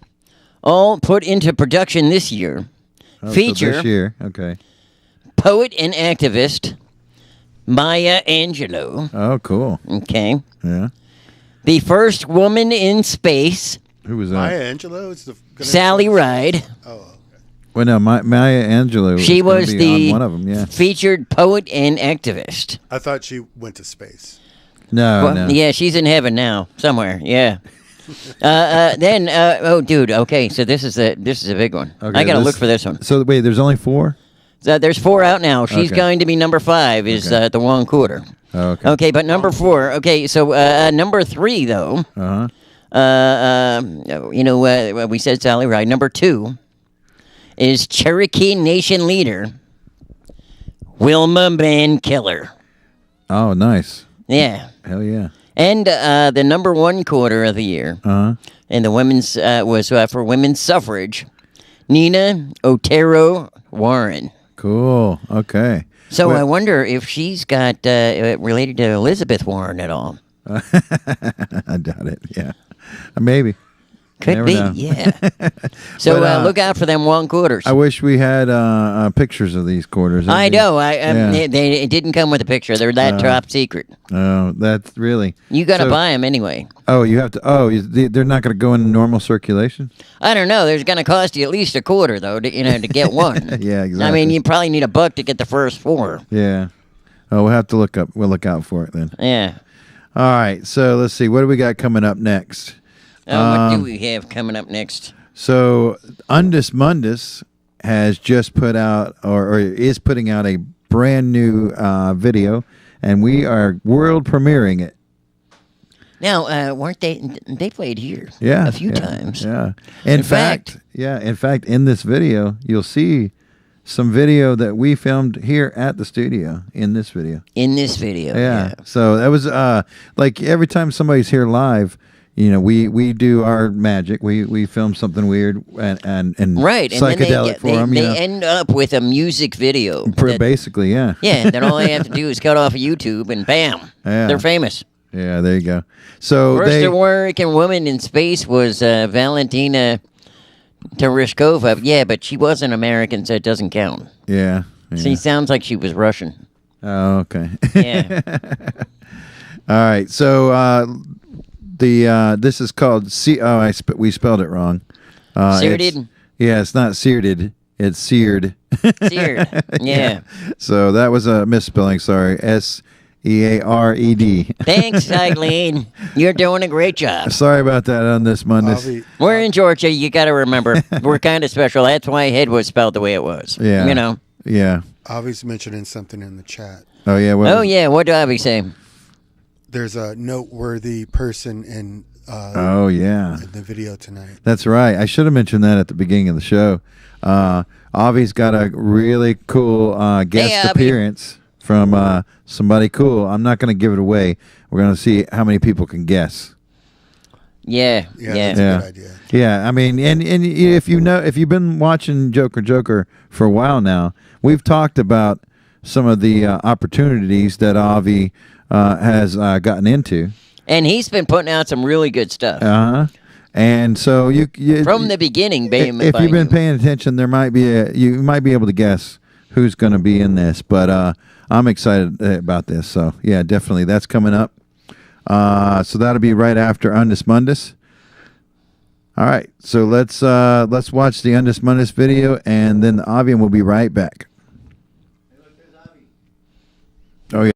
Speaker 1: all put into production this year,
Speaker 6: Oh, so
Speaker 1: feature
Speaker 6: this year. Okay.
Speaker 1: poet and activist Maya Angelou.
Speaker 6: Oh, cool.
Speaker 1: Okay.
Speaker 6: Yeah.
Speaker 1: The first woman in space.
Speaker 6: Who was that?
Speaker 8: Maya Angelou is the
Speaker 1: Sally Ride.
Speaker 6: Well, no, Maya Angelou.
Speaker 1: She was
Speaker 6: gonna be
Speaker 1: the
Speaker 6: on one of them. Yeah.
Speaker 1: featured poet and activist.
Speaker 8: I thought she went to space.
Speaker 6: No,
Speaker 1: Well,
Speaker 6: no.
Speaker 1: Yeah, she's in heaven now, somewhere. Yeah. Then, oh, dude. Okay, so this is a big one.
Speaker 6: Okay,
Speaker 1: I gotta look for this one.
Speaker 6: So wait, there's only 4.
Speaker 1: So there's 4 out now. She's
Speaker 6: Okay.
Speaker 1: going to be number 5. Is
Speaker 6: Okay.
Speaker 1: the Wong Quarter.
Speaker 6: Oh, okay.
Speaker 1: Okay, but number 4. Okay, so number 3 though. We said Sally Ride. Number 2 is Cherokee Nation leader Wilma Mankiller.
Speaker 6: Oh, nice.
Speaker 1: Yeah.
Speaker 6: Hell yeah.
Speaker 1: And the number 1 quarter of the year, and the women's was for women's suffrage, Nina Otero Warren.
Speaker 6: Cool. Okay.
Speaker 1: So
Speaker 6: Well-
Speaker 1: I wonder if she's got related to Elizabeth Warren at all.
Speaker 6: I doubt it. Yeah. Maybe.
Speaker 1: Could
Speaker 6: Never
Speaker 1: be,
Speaker 6: know.
Speaker 1: yeah. So
Speaker 6: But,
Speaker 1: look out for them Wong quarters.
Speaker 6: I wish we had pictures of these quarters.
Speaker 1: I know.
Speaker 6: Yeah.
Speaker 1: It didn't come with a picture. They're that top secret.
Speaker 6: Oh, that's really.
Speaker 1: You got to
Speaker 6: So-
Speaker 1: buy them anyway.
Speaker 6: Oh, you have to. Oh, they're not going to go in normal circulation.
Speaker 1: I don't know. There's going to cost you at least a quarter though, to get one.
Speaker 6: Yeah, exactly.
Speaker 1: I mean, you probably need $1 to get the first 4.
Speaker 6: Yeah. Oh, we'll have to look up. We'll look out for it then.
Speaker 1: Yeah.
Speaker 6: All right. So let's see. What do we got coming up next?
Speaker 1: What do we have coming up next?
Speaker 6: So Unus Mundus has just put out, or is putting out, a brand new video, and we are world premiering it.
Speaker 1: Now, weren't they played here?
Speaker 6: Yeah,
Speaker 1: a few
Speaker 6: yeah,
Speaker 1: times.
Speaker 6: Yeah. In fact, in this video, you'll see some video that we filmed here at the studio. In this video.
Speaker 1: In this video.
Speaker 6: Yeah. So that was like every time somebody's here live, we do our magic. We film something weird and
Speaker 1: right,
Speaker 6: psychedelic
Speaker 1: and
Speaker 6: for them.
Speaker 1: They end up with a music video.
Speaker 6: Basically, yeah.
Speaker 1: Yeah, then all they have to do is cut off of YouTube, and bam, they're famous.
Speaker 6: Yeah, there you go. So
Speaker 1: First American woman in space was Valentina Tereshkova. Yeah, but she wasn't American, so it doesn't count.
Speaker 6: Yeah.
Speaker 1: She sounds like she was Russian.
Speaker 6: Oh, okay.
Speaker 1: Yeah.
Speaker 6: All right. So this is called we spelled it wrong.
Speaker 1: Seared?
Speaker 6: It's not seared. It's seared.
Speaker 1: Seared. Yeah.
Speaker 6: So that was a misspelling. Sorry. Seared.
Speaker 1: Thanks, Iylene. You're doing a great job.
Speaker 6: Sorry about that on this Monday.
Speaker 1: We're in Georgia. You got to remember, we're kind of special. That's why head was spelled the way it was.
Speaker 6: Yeah. Yeah.
Speaker 8: Avi's mentioning something in the chat.
Speaker 6: Oh, yeah.
Speaker 1: What did Avi say?
Speaker 8: There's a noteworthy person in
Speaker 6: in
Speaker 8: the video tonight.
Speaker 6: That's right. I should have mentioned that at the beginning of the show. Avi's got a really cool guest appearance from somebody cool. I'm not going to give it away. We're going to see how many people can guess.
Speaker 1: Yeah.
Speaker 8: That's a good idea.
Speaker 6: Yeah, I mean, and if you've been watching Joker for a while now, we've talked about some of the opportunities that Avi has gotten into,
Speaker 1: and he's been putting out some really good stuff.
Speaker 6: And so you
Speaker 1: from the beginning,
Speaker 6: if you've been paying attention, you might be able to guess who's going to be in this. But I'm excited about this. So yeah, definitely that's coming up. So that'll be right after Unus Mundus. All right, so let's watch the Unus Mundus video, and then the Avi will be right back. Oh yeah.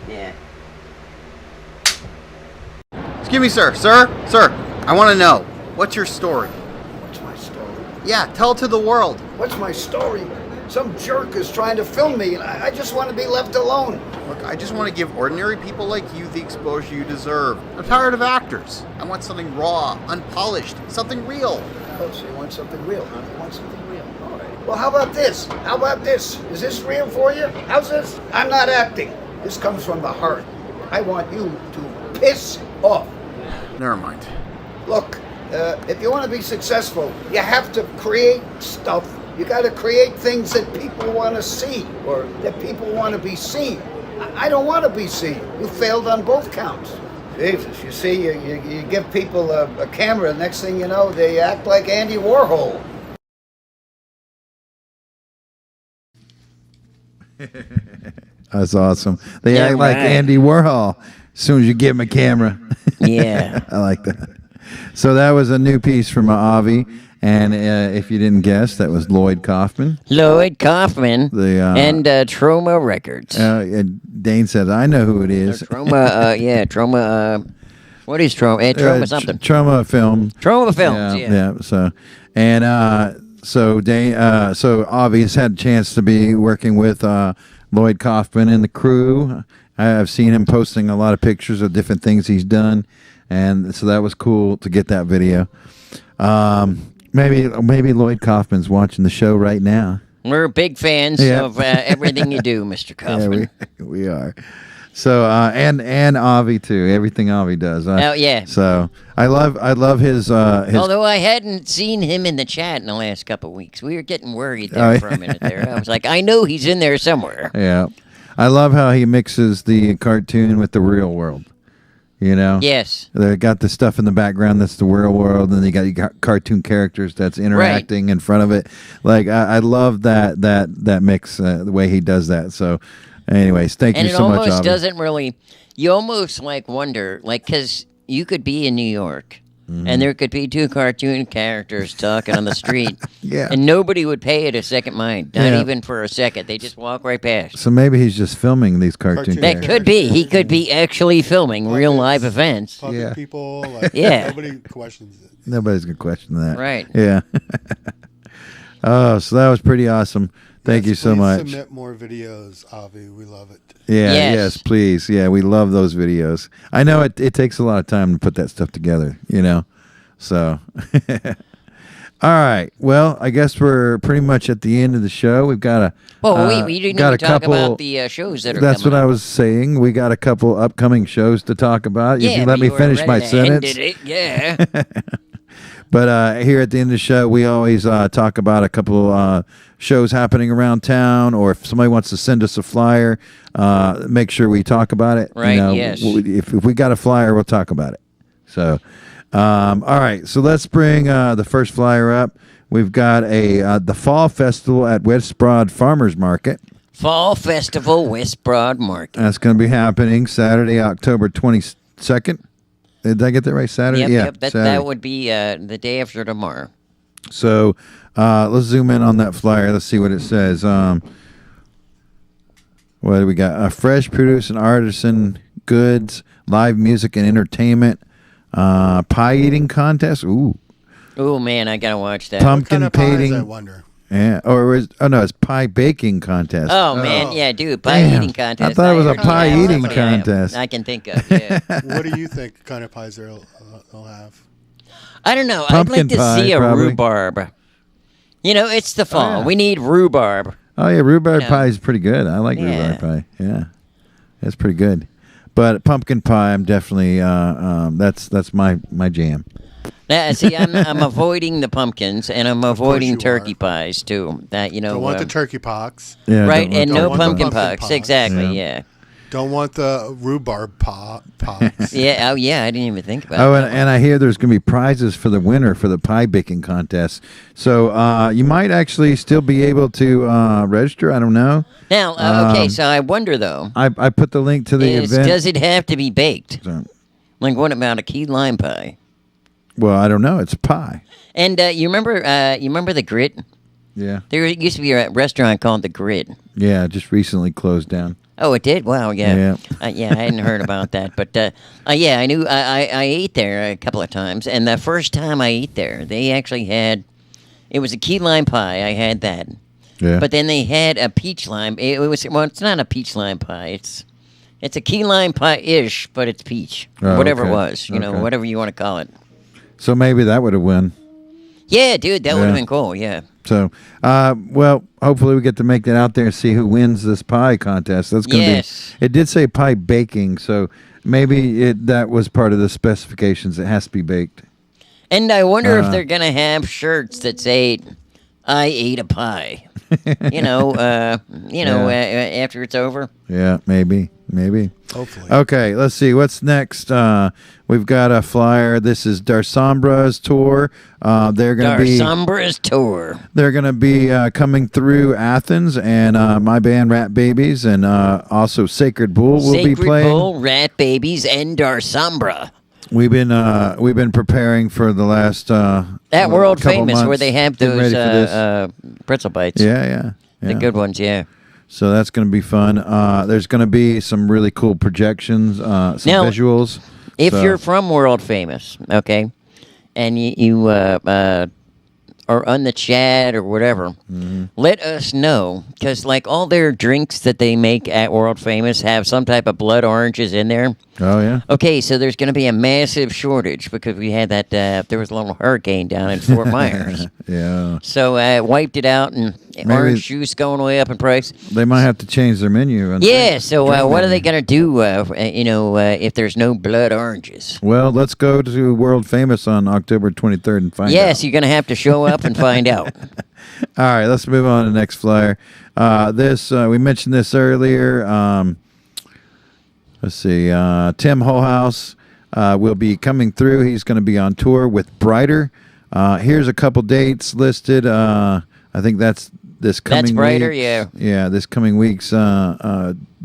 Speaker 1: Yeah.
Speaker 17: Excuse me, sir. Sir, I want to know, what's your story?
Speaker 18: What's my story?
Speaker 17: Yeah, tell it to the world.
Speaker 18: What's my story? Some jerk is trying to film me, and I just want to be left alone.
Speaker 17: Look, I just want to give ordinary people like you the exposure you deserve. I'm tired of actors. I want something raw, unpolished, something real.
Speaker 18: Oh, so you want something real, huh? You want something real. All right. Well, how about this? How about this? Is this real for you? How's this? I'm not acting. This comes from the heart. I want you to piss off.
Speaker 17: Never mind.
Speaker 18: Look, if you want to be successful, you have to create stuff. You got to create things that people want to see or that people want to be seen. I don't want to be seen. You failed on both counts. Jesus, you see, you give people a camera, next thing you know, they act like Andy Warhol.
Speaker 6: That's awesome. They
Speaker 1: Yeah,
Speaker 6: act like
Speaker 1: right.
Speaker 6: Andy Warhol as soon as you give him a camera.
Speaker 1: Yeah.
Speaker 6: I like that. So that was a new piece from Avi. And if you didn't guess, that was Lloyd Kaufman.
Speaker 1: Lloyd Kaufman
Speaker 6: The,
Speaker 1: and Troma Records.
Speaker 6: Dane said, I know who it is.
Speaker 1: Troma, what is Troma? Troma something.
Speaker 6: Troma Film.
Speaker 1: Troma Films, yeah.
Speaker 6: So, and so Dane, so Avi's had a chance to be working with Lloyd Kaufman and the crew. I've seen him posting a lot of pictures of different things he's done. And so that was cool to get that video. Maybe Lloyd Kaufman's watching the show right now.
Speaker 1: We're big fans of everything you do, Mr. Kaufman.
Speaker 6: Yeah, we are. So and Avi too. Everything Avi does.
Speaker 1: Oh yeah.
Speaker 6: So I love his.
Speaker 1: Although I hadn't seen him in the chat in the last couple of weeks, we were getting worried there for a minute there. I was like, I know he's in there somewhere.
Speaker 6: Yeah, I love how he mixes the cartoon with the real world. You know?
Speaker 1: Yes.
Speaker 6: They got the stuff in the background that's the real world, and you got cartoon characters that's interacting in front of it. Like I love that mix, the way he does that. So, anyways, thank you so much.
Speaker 1: And it almost
Speaker 6: Avi.
Speaker 1: doesn't really. You almost like wonder, like, because you could be in New York. And there could be two cartoon characters talking on the street.
Speaker 6: Yeah.
Speaker 1: And nobody would pay it a second mind. Not even for a second. They just walk right past.
Speaker 6: So maybe he's just filming these cartoon
Speaker 1: That
Speaker 6: characters.
Speaker 1: could be. He could be actually filming real live events.
Speaker 8: Puppet people. Like,
Speaker 1: Yeah.
Speaker 8: Nobody questions it.
Speaker 6: Nobody's gonna question that.
Speaker 1: Right.
Speaker 6: Yeah. Oh, so that was pretty awesome. Thank you so
Speaker 8: Please
Speaker 6: much.
Speaker 8: Submit more videos, Avi. We love it.
Speaker 6: Yeah, yes, please. Yeah, we love those videos. I know it takes a lot of time to put that stuff together, you know. So all right. Well, I guess we're pretty much at the end of the show. We've got a
Speaker 1: we didn't even talk about the shows that are
Speaker 6: That's
Speaker 1: coming
Speaker 6: what
Speaker 1: up.
Speaker 6: I was saying. We got a couple upcoming shows to talk about.
Speaker 1: Yeah,
Speaker 6: if you
Speaker 1: but
Speaker 6: let me
Speaker 1: you were
Speaker 6: finish
Speaker 1: ready
Speaker 6: my
Speaker 1: to
Speaker 6: sentence.
Speaker 1: end it, yeah.
Speaker 6: But here at the end of the show, we always talk about a couple shows happening around town, or if somebody wants to send us a flyer, make sure we talk about it.
Speaker 1: Right,
Speaker 6: You know,
Speaker 1: yes.
Speaker 6: If we got a flyer, we'll talk about it. So, all right. So let's bring the first flyer up. We've got the Fall Festival at West Broad Farmers Market.
Speaker 1: Fall Festival, West Broad Market.
Speaker 6: That's going to be happening Saturday, October 22nd. Did I get that right? Saturday?
Speaker 1: Yep,
Speaker 6: yeah.
Speaker 1: yep. That
Speaker 6: Saturday.
Speaker 1: would be the day after tomorrow.
Speaker 6: So let's zoom in on that flyer. Let's see what it says. What do we got? Fresh produce and artisan goods, live music and entertainment, pie eating contest. Ooh.
Speaker 1: Oh man, I gotta watch that.
Speaker 6: Pumpkin painting.
Speaker 8: I wonder.
Speaker 6: Yeah. No, it's pie baking contest.
Speaker 1: Oh man, yeah, dude, pie
Speaker 6: Damn.
Speaker 1: eating contest.
Speaker 6: I thought it was a
Speaker 1: heard
Speaker 6: pie
Speaker 1: that.
Speaker 6: eating
Speaker 1: Somebody
Speaker 6: contest.
Speaker 1: I can think of. Yeah.
Speaker 8: What do you think kind of pies they'll have?
Speaker 1: I don't know.
Speaker 6: Pumpkin
Speaker 1: I'd like to
Speaker 6: pie,
Speaker 1: see a
Speaker 6: probably.
Speaker 1: rhubarb. You know, it's the fall.
Speaker 6: yeah.
Speaker 1: We need rhubarb.
Speaker 6: Oh yeah, rhubarb
Speaker 1: No.
Speaker 6: pie is pretty good. I like rhubarb pie. Yeah, that's pretty good. But pumpkin pie, I'm definitely that's my jam.
Speaker 1: See, I'm avoiding the pumpkins and I'm avoiding turkey pies too. That you know,
Speaker 8: Don't want the turkey pox.
Speaker 6: Yeah,
Speaker 1: right, and no
Speaker 8: want the
Speaker 1: pumpkin
Speaker 8: pumpkin
Speaker 1: pox.
Speaker 8: pox.
Speaker 1: Exactly, yeah.
Speaker 8: Don't want the rhubarb pox.
Speaker 1: Yeah, oh yeah, I didn't even think about
Speaker 6: Oh,
Speaker 1: that.
Speaker 6: and I hear there's going to be prizes for the winner for the pie baking contest. So you might actually still be able to register. I don't know.
Speaker 1: Now, okay, so I wonder though.
Speaker 6: I put the link to the event.
Speaker 1: Does it have to be baked? Like what about a key lime pie?
Speaker 6: Well, I don't know. It's pie.
Speaker 1: And you remember the Grit?
Speaker 6: Yeah.
Speaker 1: There used to be a restaurant called the Grit.
Speaker 6: Yeah, just recently closed down.
Speaker 1: Oh, it did? Wow, yeah. Yeah, I hadn't heard about that. But, yeah, I knew I ate there a couple of times. And the first time I ate there, they actually had, it was a key lime pie. I had that.
Speaker 6: Yeah.
Speaker 1: But then they had a peach lime. It was, well, it's not a peach lime pie. It's a key lime pie-ish, but it's peach. Whatever it was, you know, whatever you want to call it.
Speaker 6: So maybe that would have won.
Speaker 1: Yeah, dude, that would have been cool, yeah.
Speaker 6: So, well, hopefully we get to make that out there and see who wins this pie contest. That's going to be. It did say pie baking, so maybe that was part of the specifications. It has to be baked.
Speaker 1: And I wonder if they're going to have shirts that say, "I ate a pie." After it's over.
Speaker 6: Yeah, maybe.
Speaker 8: Hopefully.
Speaker 6: Okay, let's see what's next. We've got a flyer. This is Darsombra's tour. They're going to be
Speaker 1: Darsombra's tour.
Speaker 6: They're going to be coming through Athens, and my band Rat Babies, and also Sacred Bull will be playing.
Speaker 1: Sacred Bull, Rat Babies, and Darsombra.
Speaker 6: We've been preparing for the last
Speaker 1: that world famous
Speaker 6: months,
Speaker 1: where they have those pretzel bites.
Speaker 6: Yeah.
Speaker 1: The good ones, yeah.
Speaker 6: So that's going to be fun. There's going to be some really cool projections, some visuals.
Speaker 1: If you're from world famous, okay, and you are on the chat or whatever, let us know, because like all their drinks that they make at world famous have some type of blood oranges in there.
Speaker 6: Oh yeah.
Speaker 1: Okay, so there's going to be a massive shortage because we had that. There was a little hurricane down in Fort Myers.
Speaker 6: Yeah.
Speaker 1: So wiped it out, and orange juice going way up in price.
Speaker 6: They might have to change their menu.
Speaker 1: Yeah. So what are they going to do? If there's no blood oranges.
Speaker 6: Well, let's go to World Famous on October 23rd and find out.
Speaker 1: Yes, you're going to have to show up and find out.
Speaker 6: All right, let's move on to the next flyer. We mentioned this earlier. Let's see. Tim Holehouse will be coming through. He's going to be on tour with Brighter. Here's a couple dates listed. I think that's this coming week.
Speaker 1: That's Brighter, yeah.
Speaker 6: Yeah, this coming week's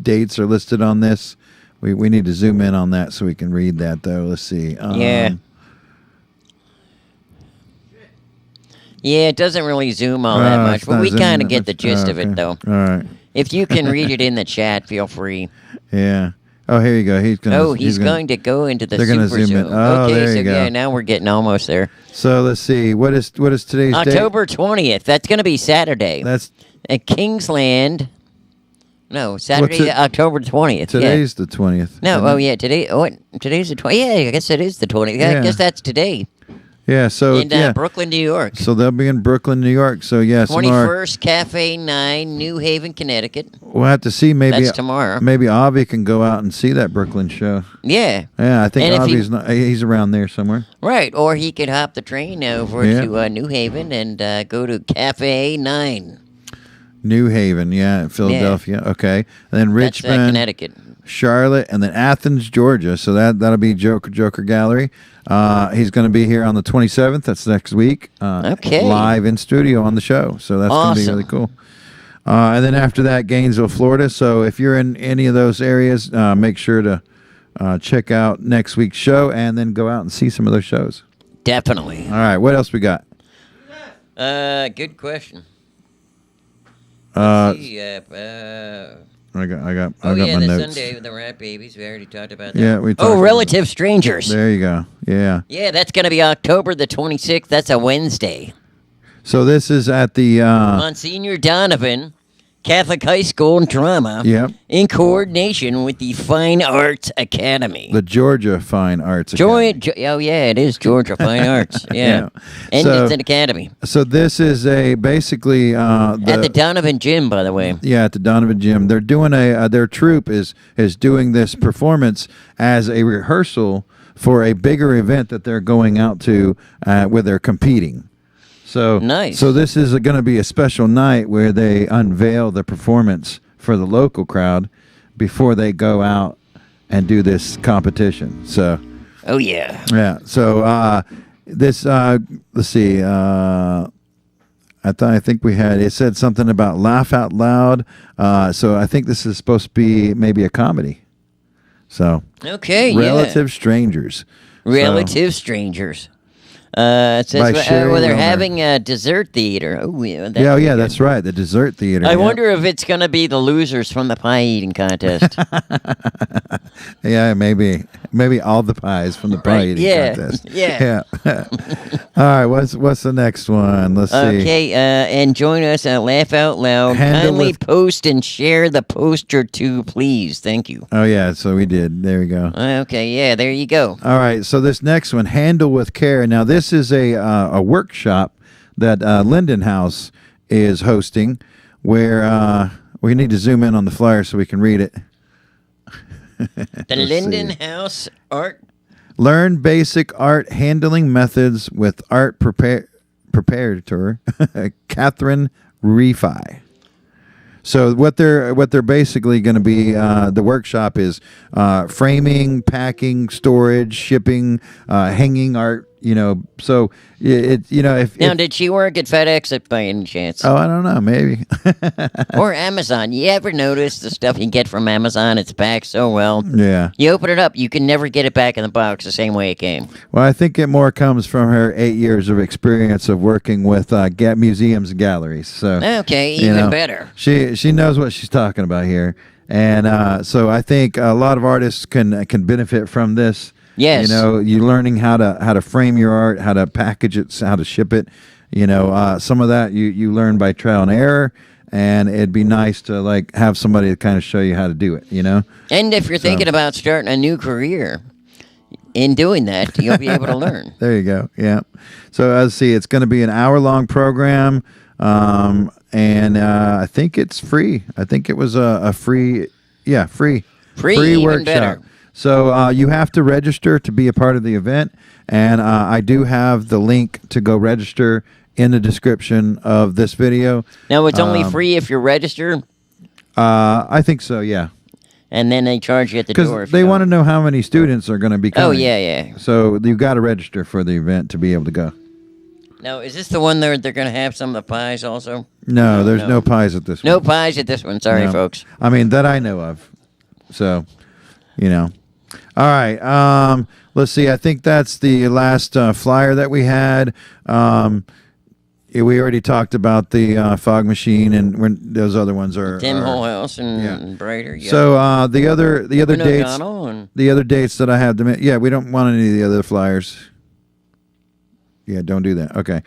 Speaker 6: dates are listed on this. We need to zoom in on that so we can read that, though. Let's see.
Speaker 1: Yeah, it doesn't really zoom all that much, but we kind of get the gist of it, though.
Speaker 6: All right.
Speaker 1: If you can read it in the chat, feel free.
Speaker 6: Yeah. Oh, here you go. He's
Speaker 1: going to go into the super zoom.
Speaker 6: Oh,
Speaker 1: okay,
Speaker 6: there
Speaker 1: so
Speaker 6: you go.
Speaker 1: yeah, now we're getting almost there.
Speaker 6: So let's see. What is today's date?
Speaker 1: October 20th. That's going to be Saturday.
Speaker 6: That's
Speaker 1: at Kingsland. No, Saturday, October 20th.
Speaker 6: Today's the 20th.
Speaker 1: No, today. Today's the 20th. Yeah, I guess it is the 20th.
Speaker 6: Yeah.
Speaker 1: I guess that's today.
Speaker 6: Yeah, so
Speaker 1: in Brooklyn, New York.
Speaker 6: So they'll be in Brooklyn, New York. So
Speaker 1: 21st Cafe 9, New Haven, Connecticut.
Speaker 6: We'll have to see. Maybe
Speaker 1: that's tomorrow.
Speaker 6: Maybe Avi can go out and see that Brooklyn show.
Speaker 1: Yeah.
Speaker 6: Yeah, I think he's around there somewhere.
Speaker 1: Right, or he could hop the train over to New Haven and go to Cafe 9.
Speaker 6: New Haven, in Philadelphia. Yeah. Okay, and then Richmond,
Speaker 1: that's, Connecticut.
Speaker 6: Charlotte, and then Athens, Georgia. So that'll be Joker Gallery. He's going to be here on the 27th. That's next week. Live in studio on the show. So that's going to be really cool. And then after that, Gainesville, Florida. So if you're in any of those areas, make sure to check out next week's show and then go out and see some of those shows.
Speaker 1: Definitely.
Speaker 6: All right. What else we got?
Speaker 1: Good question.
Speaker 6: I got
Speaker 1: my
Speaker 6: notes.
Speaker 1: Sunday with the Rat Babies. We already talked about that.
Speaker 6: Yeah, we talked about
Speaker 1: Relative Strangers.
Speaker 6: There you go. Yeah.
Speaker 1: Yeah, that's going to be October the 26th. That's a Wednesday.
Speaker 6: So this is at the
Speaker 1: Monsignor Donovan Catholic High School and Drama.
Speaker 6: Yep.
Speaker 1: In coordination with the Fine Arts Academy.
Speaker 6: The Georgia Fine Arts Academy.
Speaker 1: It is Georgia Fine Arts. Yeah. And it's an academy.
Speaker 6: So this is basically at
Speaker 1: the Donovan Gym, by the way.
Speaker 6: Yeah, at the Donovan Gym. They're doing their troupe is doing this performance as a rehearsal for a bigger event that they're going out to where they're competing. So
Speaker 1: nice.
Speaker 6: So this is going to be a special night where they unveil the performance for the local crowd before they go out and do this competition. So.
Speaker 1: Oh yeah.
Speaker 6: Yeah. So this let's see. I think we had it said something about laugh out loud. So I think this is supposed to be maybe a comedy. So.
Speaker 1: Okay.
Speaker 6: Relative Strangers.
Speaker 1: Relative Strangers. It says
Speaker 6: By Sherry
Speaker 1: they're
Speaker 6: Wilmer.
Speaker 1: having a dessert theater. Oh, yeah.
Speaker 6: That's right. The dessert theater.
Speaker 1: I
Speaker 6: yeah.
Speaker 1: wonder if it's going to be the losers from the pie eating contest.
Speaker 6: Yeah, maybe all the pies from the pie eating contest.
Speaker 1: Yeah.
Speaker 6: All right, what's the next one? Let's see.
Speaker 1: Okay, and join us at Laugh Out Loud.
Speaker 6: Handle
Speaker 1: Kindly
Speaker 6: with-
Speaker 1: post and share the poster too, please. Thank you.
Speaker 6: Oh yeah, so we did. There we go.
Speaker 1: Okay, yeah, there you go.
Speaker 6: All right, so this next one, Handle with Care. Now this is a workshop that Linden House is hosting, where we need to zoom in on the flyer so we can read it.
Speaker 1: The Linden House Art.
Speaker 6: Learn basic art handling methods with art preparator Catherine Refi. So what they're basically going to be, the workshop is framing, packing, storage, shipping, hanging art. So if
Speaker 1: Now, did she work at FedEx by any chance?
Speaker 6: I don't know, maybe.
Speaker 1: Or Amazon. You ever notice the stuff you get from Amazon? It's packed so well.
Speaker 6: Yeah.
Speaker 1: You open it up, you can never get it back in the box the same way it came.
Speaker 6: Well, I think it more comes from her 8 years of experience of working with museums and galleries. So
Speaker 1: Okay, even better.
Speaker 6: She knows what she's talking about here, and so I think a lot of artists can benefit from this.
Speaker 1: Yes.
Speaker 6: You learning how to frame your art, how to package it, how to ship it. Some of that you learn by trial and error, and it'd be nice to have somebody to kind of show you how to do it.
Speaker 1: And if you're thinking about starting a new career, in doing that, you'll be able to learn.
Speaker 6: There you go. Yeah. So let's see. It's going to be an hour-long program, and I think it's free. I think it was a free. Free
Speaker 1: even
Speaker 6: workshop.
Speaker 1: better.
Speaker 6: So you have to register to be a part of the event, and I do have the link to go register in the description of this video.
Speaker 1: Now, it's only free if you're registered?
Speaker 6: I think so, yeah.
Speaker 1: And then they charge you at the door.
Speaker 6: Because they want to know how many students are going to be coming.
Speaker 1: Oh, yeah.
Speaker 6: So you've got to register for the event to be able to go.
Speaker 1: Now, is this the one they're going to have some of the pies also?
Speaker 6: No, there's no pies at this one.
Speaker 1: No pies at this one. Sorry,
Speaker 6: No.
Speaker 1: folks.
Speaker 6: I mean, that I know of. So, All right. Let's see. I think that's the last flyer that we had. We already talked about the fog machine, and those other ones are
Speaker 1: Tim Holehouse and Brighter. Yeah.
Speaker 6: So the other dates,
Speaker 1: O'Donnell and-
Speaker 6: the other dates that I have to we don't want any of the other flyers. Yeah, don't do that. Okay.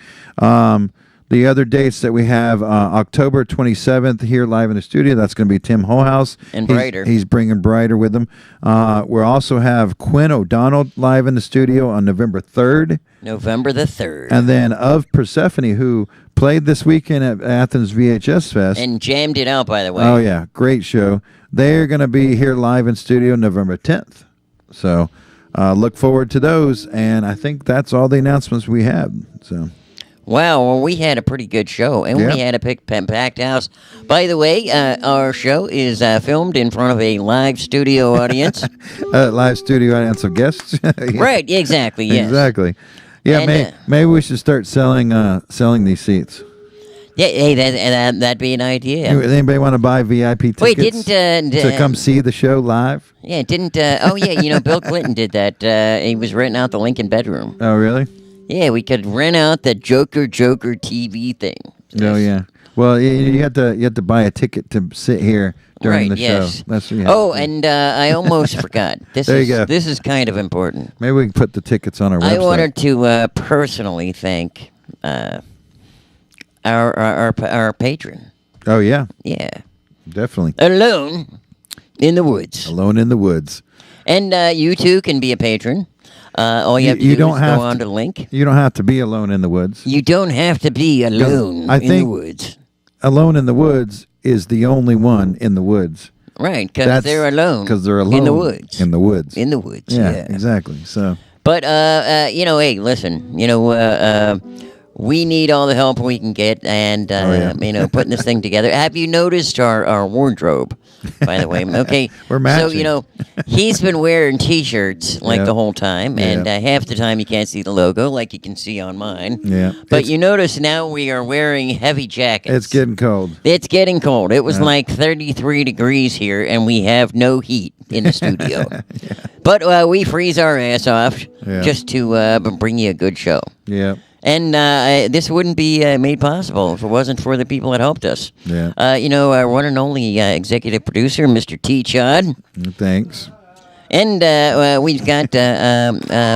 Speaker 6: The other dates that we have, October 27th here live in the studio. That's going to be Tim Holehouse.
Speaker 1: And Brighter.
Speaker 6: He's bringing Brighter with him. We also have Quinn O'Donnell live in the studio on November 3rd.
Speaker 1: November the 3rd.
Speaker 6: And then of Persephone, who played this weekend at Athens VHS Fest.
Speaker 1: And jammed it out, by the way.
Speaker 6: Oh, yeah. Great show. They're going to be here live in studio November 10th. So look forward to those. And I think that's all the announcements we have. So.
Speaker 1: Wow, well, we had a pretty good show, and we had a packed house. By the way, our show is filmed in front of a live studio audience.
Speaker 6: Live studio audience of guests. Yeah.
Speaker 1: Right, exactly, yes.
Speaker 6: Exactly. Yeah,
Speaker 1: And,
Speaker 6: maybe we should start selling these seats.
Speaker 1: Yeah, hey, that'd be an idea.
Speaker 6: Does anybody want to buy VIP tickets
Speaker 1: Wait, didn't...
Speaker 6: to come see the show live?
Speaker 1: Yeah, didn't... Bill Clinton did that. He was renting out the Lincoln bedroom.
Speaker 6: Oh, really?
Speaker 1: Yeah, we could rent out the Joker TV thing.
Speaker 6: Oh, yeah. Well, you have to buy a ticket to sit here during the show. That's
Speaker 1: and I almost forgot.
Speaker 6: There you go.
Speaker 1: This is kind of important.
Speaker 6: Maybe we can put the tickets on our website.
Speaker 1: I wanted to personally thank our patron.
Speaker 6: Oh, yeah.
Speaker 1: Yeah.
Speaker 6: Definitely.
Speaker 1: Alone in the Woods.
Speaker 6: Alone in the Woods.
Speaker 1: And you too can be a patron. All you have to do is go on to the link.
Speaker 6: You don't have to be alone in the woods.
Speaker 1: You don't have to be alone in the woods.
Speaker 6: Alone in the Woods is the only one in the woods.
Speaker 1: Right, because they're alone.
Speaker 6: Because they're alone
Speaker 1: in the woods.
Speaker 6: In the woods.
Speaker 1: In the woods.
Speaker 6: Yeah,
Speaker 1: Yeah.
Speaker 6: exactly. So.
Speaker 1: But hey, listen. We need all the help we can get, and putting this thing together. Have you noticed our wardrobe? By the way, okay.
Speaker 6: We're matching.
Speaker 1: So he's been wearing T-shirts the whole time, and half the time you can't see the logo, like you can see on mine.
Speaker 6: Yeah.
Speaker 1: But you notice now we are wearing heavy jackets.
Speaker 6: It's getting cold.
Speaker 1: It's getting cold. It was like 33 degrees here, and we have no heat in the studio. But we freeze our ass off
Speaker 6: Yeah.
Speaker 1: just to bring you a good show.
Speaker 6: Yeah.
Speaker 1: And this wouldn't be made possible if it wasn't for the people that helped us.
Speaker 6: Yeah.
Speaker 1: Our one and only executive producer, Mr. T.Chodd.
Speaker 6: Thanks.
Speaker 1: And we've got,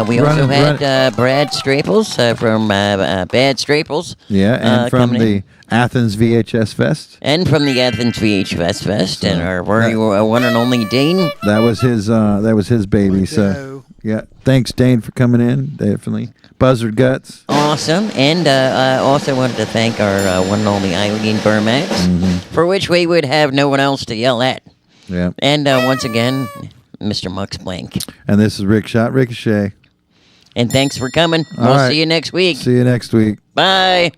Speaker 1: we also had Brad Straples from Bad Straples.
Speaker 6: Yeah, and from
Speaker 1: coming
Speaker 6: the
Speaker 1: in.
Speaker 6: Athens VHS Fest.
Speaker 1: And from the Athens VHS Fest, and our very one and only Dane.
Speaker 6: That was his baby. So yeah, thanks Dane for coming in. Definitely Buzzard Guts.
Speaker 1: Awesome, and I also wanted to thank our one and only Iylene Burmax, for which we would have no one else to yell at.
Speaker 6: Yeah.
Speaker 1: And once again, Mr. Mux Blank.
Speaker 6: And this is Schott Ricochet.
Speaker 1: And thanks for coming.
Speaker 6: All
Speaker 1: We'll
Speaker 6: right.
Speaker 1: see you next week.
Speaker 6: See you next week.
Speaker 1: Bye.